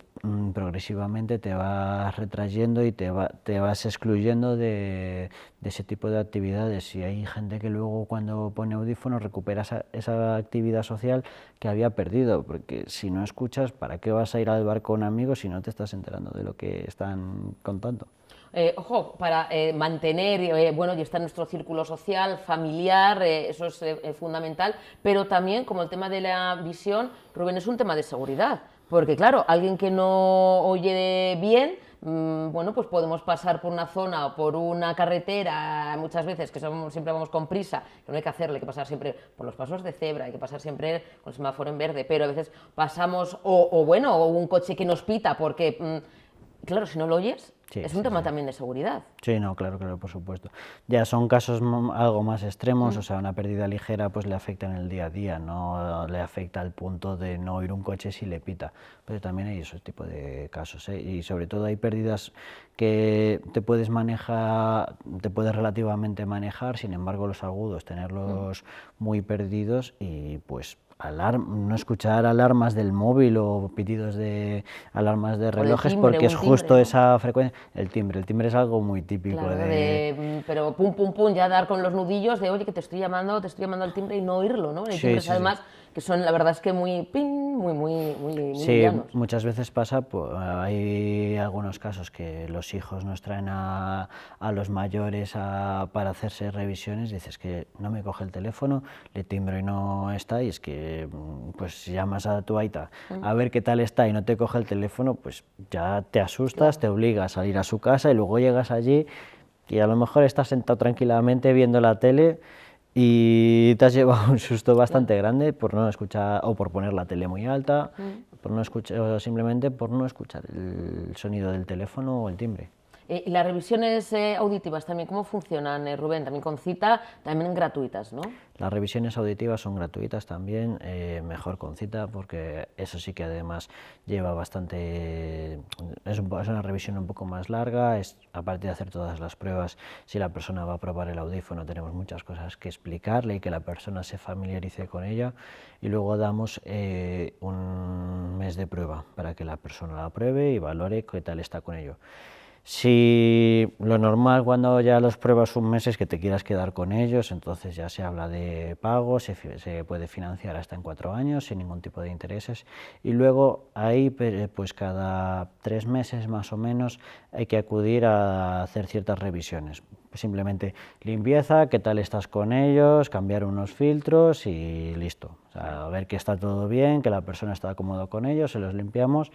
S13: progresivamente te vas retrayendo y te vas excluyendo de ese tipo de actividades, y hay gente que luego cuando pone audífonos recupera esa actividad social que había perdido, porque si no escuchas, ¿para qué vas a ir al bar con amigos si no te estás enterando de lo que están contando?
S1: Ojo, para mantener, bueno, y está en nuestro círculo social, familiar, eso es fundamental, pero también, como el tema de la visión, Rubén, es un tema de seguridad, porque claro, alguien que no oye bien, bueno, pues podemos pasar por una zona o por una carretera, muchas veces que siempre vamos con prisa, que no hay que hacerle, hay que pasar siempre por los pasos de cebra, hay que pasar siempre con el semáforo en verde, pero a veces pasamos, o un coche que nos pita, porque, claro, si no lo oyes,
S13: Sí,
S1: es un tema también de seguridad.
S13: Sí, no, claro, por supuesto. Ya son casos algo más extremos, o sea, una pérdida ligera pues le afecta en el día a día, no le afecta al punto de no oír un coche si le pita, pero también hay ese tipo de casos, y sobre todo hay pérdidas que te puedes relativamente manejar, sin embargo los agudos, tenerlos muy perdidos y pues no escuchar alarmas del móvil o pitidos de alarmas de relojes, timbre, porque es justo esa frecuencia. El timbre es algo muy típico.
S1: Claro, pero pum, pum, pum, ya dar con los nudillos de oye que te estoy llamando al timbre y no oírlo, ¿no? Hay timbres además que son, la verdad es que muy llanos.
S13: Muchas veces pasa, pues, hay algunos casos que los hijos nos traen a los mayores para hacerse revisiones, dices que no me coge el teléfono, le timbro y no está, y es que pues llamas a tu aita a ver qué tal está y no te coge el teléfono, pues ya te asustas, te obligas a ir a su casa y luego llegas allí y a lo mejor estás sentado tranquilamente viendo la tele y te has llevado un susto bastante grande por no escuchar o por poner la tele muy alta, por no escuchar, o simplemente por no escuchar el sonido del teléfono o el timbre.
S1: ¿Y las revisiones auditivas también cómo funcionan, Rubén? También con cita, también gratuitas, ¿no?
S13: Las revisiones auditivas son gratuitas también, mejor con cita, porque eso sí que además lleva bastante... Es una revisión un poco más larga, aparte de hacer todas las pruebas, si la persona va a probar el audífono tenemos muchas cosas que explicarle y que la persona se familiarice con ella, y luego damos un mes de prueba para que la persona la pruebe y valore qué tal está con ello. Si lo normal cuando ya los pruebas un mes es que te quieras quedar con ellos, entonces ya se habla de pago, se puede financiar hasta en 4 años sin ningún tipo de intereses, y luego ahí pues cada 3 meses más o menos hay que acudir a hacer ciertas revisiones, simplemente limpieza, qué tal estás con ellos, cambiar unos filtros y listo, o sea, a ver que está todo bien, que la persona está cómoda con ellos, se los limpiamos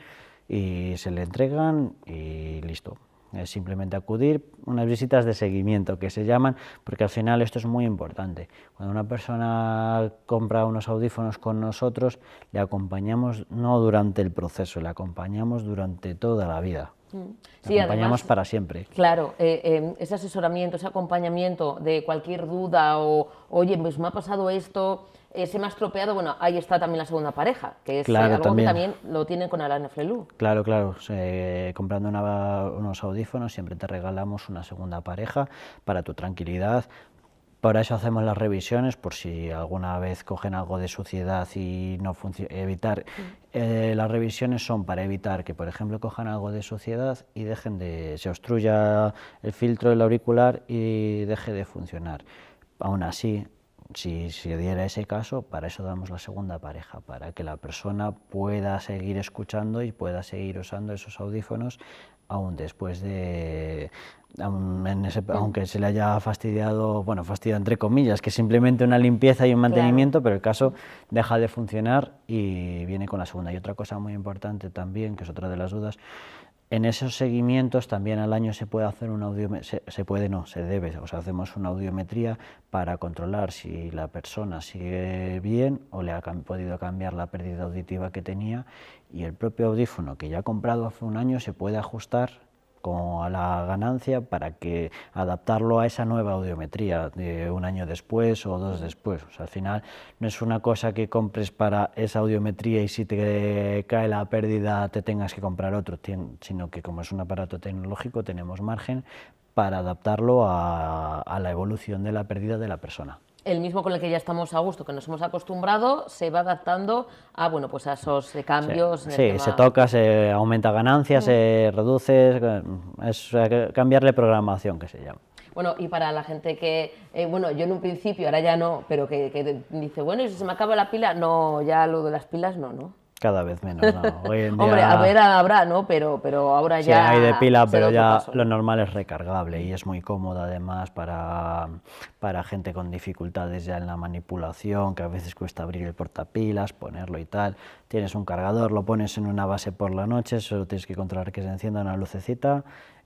S13: y se le entregan y listo. Es simplemente acudir, unas visitas de seguimiento que se llaman, porque al final esto es muy importante. Cuando una persona compra unos audífonos con nosotros, le acompañamos no durante el proceso, le acompañamos durante toda la vida. Le acompañamos además, para siempre.
S1: Claro, ese asesoramiento, ese acompañamiento de cualquier duda o, oye, pues me ha pasado esto, se me ha estropeado, bueno, ahí está también la segunda pareja, que es algo que también lo tienen con Alain Flelou.
S13: Claro, comprando unos audífonos siempre te regalamos una segunda pareja para tu tranquilidad. Por eso hacemos las revisiones, por si alguna vez cogen algo de suciedad y no funciona, evitar. Las revisiones son para evitar que, por ejemplo, cojan algo de suciedad y se obstruya el filtro del auricular y deje de funcionar. Aún así, si se diera ese caso, para eso damos la segunda pareja, para que la persona pueda seguir escuchando y pueda seguir usando esos audífonos aún después de, aunque se le haya fastidiado, bueno, fastidiado entre comillas, que es simplemente una limpieza y un mantenimiento, pero el caso deja de funcionar y viene con la segunda. Y otra cosa muy importante también, que es otra de las dudas, en esos seguimientos también al año se puede hacer una hacemos una audiometría para controlar si la persona sigue bien o le ha podido cambiar la pérdida auditiva que tenía, y el propio audífono que ya ha comprado hace un año se puede ajustar a la ganancia para que adaptarlo a esa nueva audiometría de un año después o 2 después. O sea, al final no es una cosa que compres para esa audiometría y si te cae la pérdida te tengas que comprar otro, sino que como es un aparato tecnológico tenemos margen para adaptarlo a la evolución de la pérdida de la persona.
S1: El mismo con el que ya estamos a gusto, que nos hemos acostumbrado, se va adaptando a, bueno, pues a esos cambios.
S13: Sí, se toca, se aumenta ganancias, se reduce, es cambiarle programación, que se llama.
S1: Bueno, y para la gente que, bueno, yo en un principio, ahora ya no, pero que dice, bueno, ¿y si se me acaba la pila? No, ya lo de las pilas no.
S13: Cada vez menos, ¿no? Hoy en día,
S1: hombre, a ver, habrá, ¿no? Pero ahora
S13: sí,
S1: ya...
S13: hay de pila, pero ya
S1: paso, ¿no?
S13: Lo normal es recargable y es muy cómodo además para gente con dificultades ya en la manipulación, que a veces cuesta abrir el portapilas, ponerlo y tal. Tienes un cargador, lo pones en una base por la noche, solo tienes que controlar que se encienda una lucecita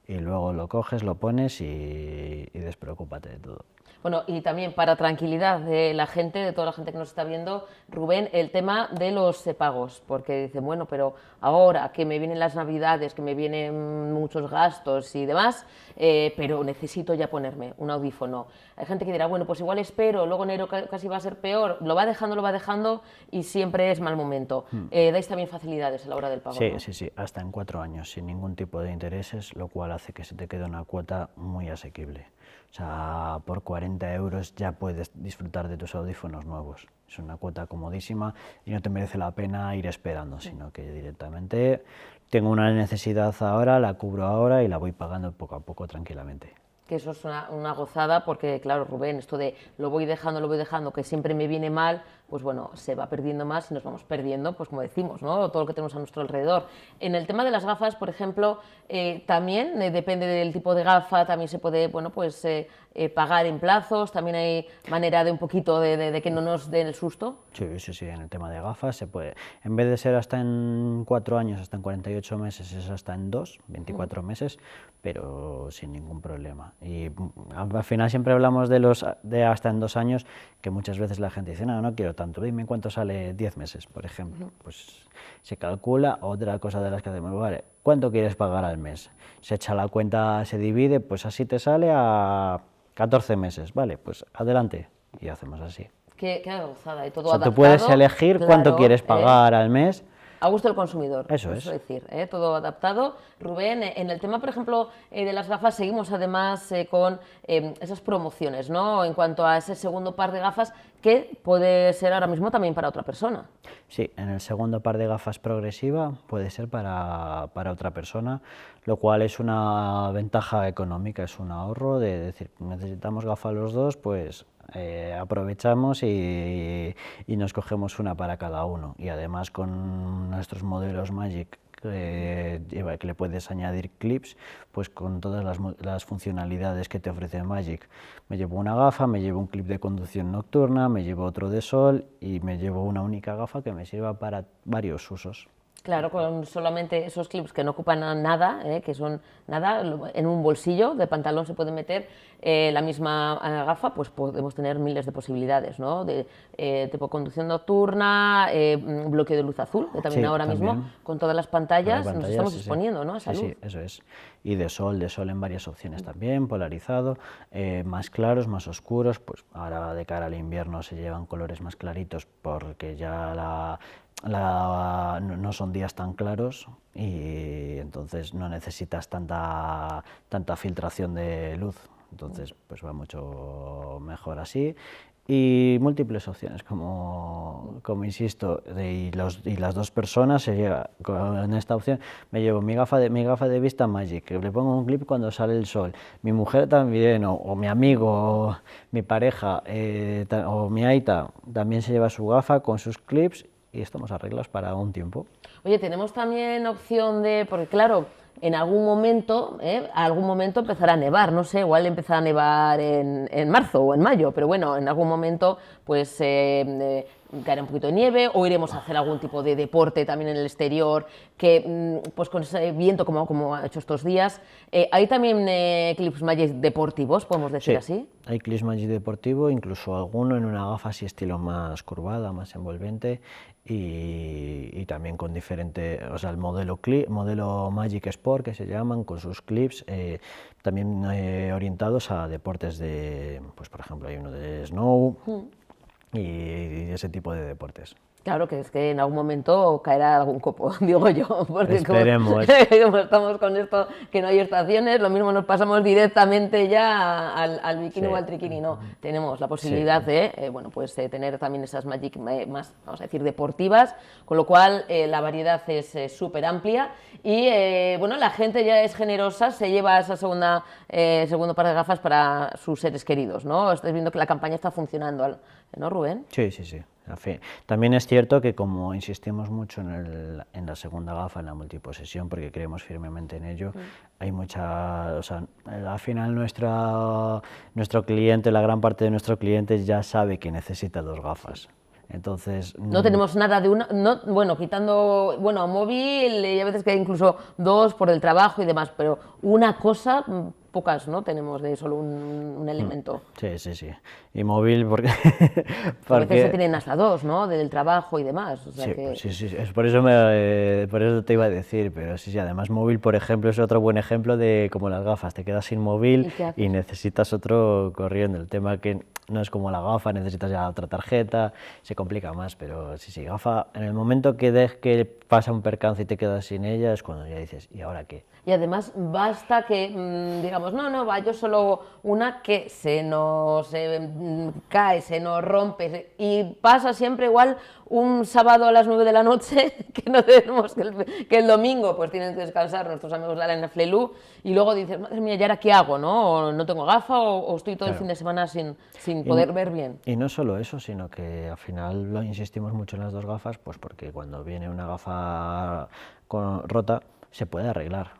S13: y luego lo coges, lo pones y despreocúpate de todo.
S1: Bueno, y también para tranquilidad de la gente, de toda la gente que nos está viendo, Rubén, el tema de los pagos, porque dicen, bueno, pero ahora que me vienen las Navidades, que me vienen muchos gastos y demás, pero necesito ya ponerme un audífono. Hay gente que dirá, bueno, pues igual espero, luego enero casi va a ser peor, lo va dejando y siempre es mal momento. ¿Dais también facilidades a la hora del pago?
S13: Sí,
S1: ¿no?
S13: sí, hasta en 4 años, sin ningún tipo de intereses, lo cual hace que se te quede una cuota muy asequible. O sea, por 40 euros ya puedes disfrutar de tus audífonos nuevos. Es una cuota comodísima y no te merece la pena ir esperando, sino que directamente tengo una necesidad ahora, la cubro ahora y la voy pagando poco a poco tranquilamente.
S1: Que eso es una gozada, porque claro, Rubén, esto de lo voy dejando, que siempre me viene mal, pues bueno, se va perdiendo más y nos vamos perdiendo, pues como decimos, ¿no? Todo lo que tenemos a nuestro alrededor. En el tema de las gafas, por ejemplo, también depende del tipo de gafa, también se puede, bueno, pues pagar en plazos, también hay manera de un poquito de que no nos den el susto.
S13: Sí, en el tema de gafas se puede, en vez de ser hasta en 4 años, hasta en 48 meses, es hasta en 24 meses, pero sin ningún problema. Y al final siempre hablamos de hasta en 2 años, que muchas veces la gente dice, no quiero tanto, dime cuánto sale 10 meses, por ejemplo. Pues se calcula. Otra cosa de las que hacemos, vale, ¿cuánto quieres pagar al mes? Se echa la cuenta, se divide, pues así te sale a 14 meses, vale, pues adelante, y hacemos así.
S1: Qué gozada, y todo
S13: o sea,
S1: adaptado.
S13: Tú puedes elegir cuánto quieres pagar al mes.
S1: A gusto del consumidor.
S13: Eso es.
S1: Decir, todo adaptado. Rubén, en el tema, por ejemplo, de las gafas, seguimos además con esas promociones, ¿no? En cuanto a ese segundo par de gafas, que puede ser ahora mismo también para otra persona.
S13: Sí, en el segundo par de gafas progresiva puede ser para otra persona, lo cual es una ventaja económica, es un ahorro de decir, necesitamos gafas los dos, pues aprovechamos y nos cogemos una para cada uno. Y además con nuestros modelos Magic, que le puedes añadir clips, pues con todas las funcionalidades que te ofrece Magic. Me llevo una gafa, me llevo un clip de conducción nocturna, me llevo otro de sol y me llevo una única gafa que me sirva para varios usos.
S1: Claro, con solamente esos clips que no ocupan nada, que son nada, en un bolsillo de pantalón se puede meter la misma gafa, pues podemos tener miles de posibilidades, ¿no? De tipo conducción nocturna, bloqueo de luz azul, que también ahora mismo con todas las pantallas nos estamos exponiendo, ¿no? A esa luz.
S13: Sí, eso es. Y de sol en varias opciones también, polarizado, más claros, más oscuros, pues ahora de cara al invierno se llevan colores más claritos porque ya no son días tan claros y entonces no necesitas tanta filtración de luz. entonces pues va mucho mejor así. Y múltiples opciones, como insisto, y las dos personas se llega con esta opción. Me llevo mi gafa de vista Magic, que le pongo un clip cuando sale el sol. Mi mujer también, o mi amigo, o mi pareja, o mi aita también se lleva su gafa con sus clips y estamos arreglados para un tiempo.
S1: Oye, tenemos también opción de, porque claro, en algún momento empezará a nevar, no sé, igual empezará a nevar en marzo o en mayo, pero bueno, en algún momento pues caerá un poquito de nieve o iremos a hacer algún tipo de deporte también en el exterior, que pues con ese viento como ha hecho estos días. ¿Hay también clips Magic deportivos, podemos decir así?
S13: Hay clips Magic deportivo, incluso alguno en una gafa así estilo más curvada, más envolvente, y también con diferente, o sea, el modelo Magic Sport que se llaman, con sus clips, también orientados a deportes de, pues por ejemplo hay uno de snow y ese tipo de deportes.
S1: Claro, que es que en algún momento caerá algún copo, digo yo, porque
S13: esperemos.
S1: Como estamos con esto, que no hay estaciones, lo mismo nos pasamos directamente ya al bikini o al triquini, no. Tenemos la posibilidad de tener también esas Magic más, vamos a decir, deportivas, con lo cual la variedad es súper amplia y la gente ya es generosa, se lleva esa segundo par de gafas para sus seres queridos, ¿no? Estáis viendo que la campaña está funcionando, ¿no, Rubén?
S13: Sí. También es cierto que como insistimos mucho en la segunda gafa, en la multiposesión, porque creemos firmemente en ello, hay mucha, o sea, al final nuestro cliente, la gran parte de nuestro cliente ya sabe que necesita dos gafas. Entonces,
S1: no tenemos nada de una, quitando, móvil, y a veces que hay incluso dos por el trabajo y demás, pero una cosa, pocas, ¿no? Tenemos de solo un elemento.
S13: Sí. Y móvil porque...
S1: A veces se tienen hasta dos, ¿no? Del trabajo y demás. O sea
S13: sí, es por eso te iba a decir, pero sí, además móvil, por ejemplo, es otro buen ejemplo de como las gafas, te quedas sin móvil y necesitas otro corriendo. El tema que no es como la gafa, necesitas ya otra tarjeta, se complica más, pero sí, gafa, en el momento que pasa un percance y te quedas sin ella, es cuando ya dices, ¿y ahora qué?
S1: Y además basta que digamos, yo solo una que se nos cae, se nos rompe, y pasa siempre igual un sábado a las 9 de la noche, que no tenemos que el domingo pues tienen que descansar nuestros amigos de la Flelu, y luego dices, madre mía, ¿y ahora qué hago? ¿No? O no tengo gafa o estoy todo el fin de semana sin poder ver bien.
S13: Y no solo eso, sino que al final lo insistimos mucho en las dos gafas, pues porque cuando viene una gafa rota se puede arreglar,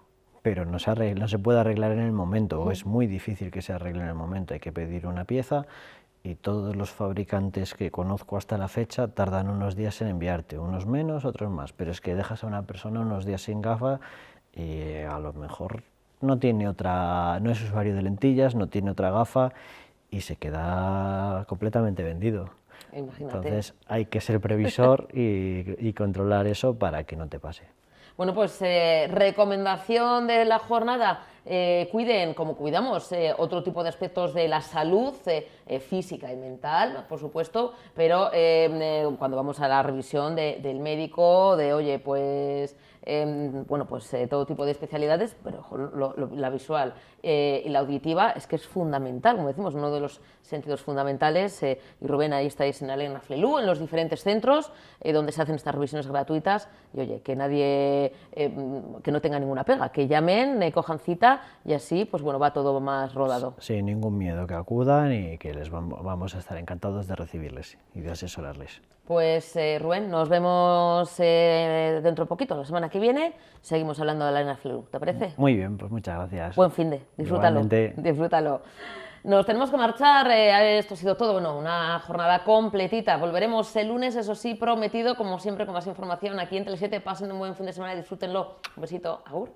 S13: pero no se puede arreglar en el momento, o es muy difícil que se arregle en el momento. Hay que pedir una pieza y todos los fabricantes que conozco hasta la fecha tardan unos días en enviarte, unos menos, otros más, pero es que dejas a una persona unos días sin gafa y a lo mejor no es usuario de lentillas, no tiene otra gafa y se queda completamente vendido.
S1: Imagínate.
S13: Entonces hay que ser previsor y controlar eso para que no te pase.
S1: Bueno, pues recomendación de la jornada, cuiden, como cuidamos, otro tipo de aspectos de la salud física y mental, por supuesto, pero cuando vamos a la revisión del médico, todo tipo de especialidades, pero la visual y la auditiva es que es fundamental, como decimos, uno de los sentidos fundamentales, y Rubén, ahí estáis en Alena Flelu, en los diferentes centros donde se hacen estas revisiones gratuitas, y oye, que nadie, que no tenga ninguna pega, que llamen, cojan cita y así, pues bueno, va todo más rodado.
S13: Sin ningún miedo, que acudan y que vamos a estar encantados de recibirles y de asesorarles.
S1: Pues Rubén, nos vemos dentro de poquito, la semana que viene, seguimos hablando de la Alena Flelu, ¿te parece?
S13: Muy bien, pues muchas gracias.
S1: Buen finde, disfrútalo.
S13: Igualmente.
S1: Disfrútalo. Nos tenemos que marchar, esto ha sido todo, una jornada completita. Volveremos el lunes, eso sí, prometido, como siempre, con más información aquí en Tele7. Pasen un buen fin de semana y disfrútenlo. Un besito, agur.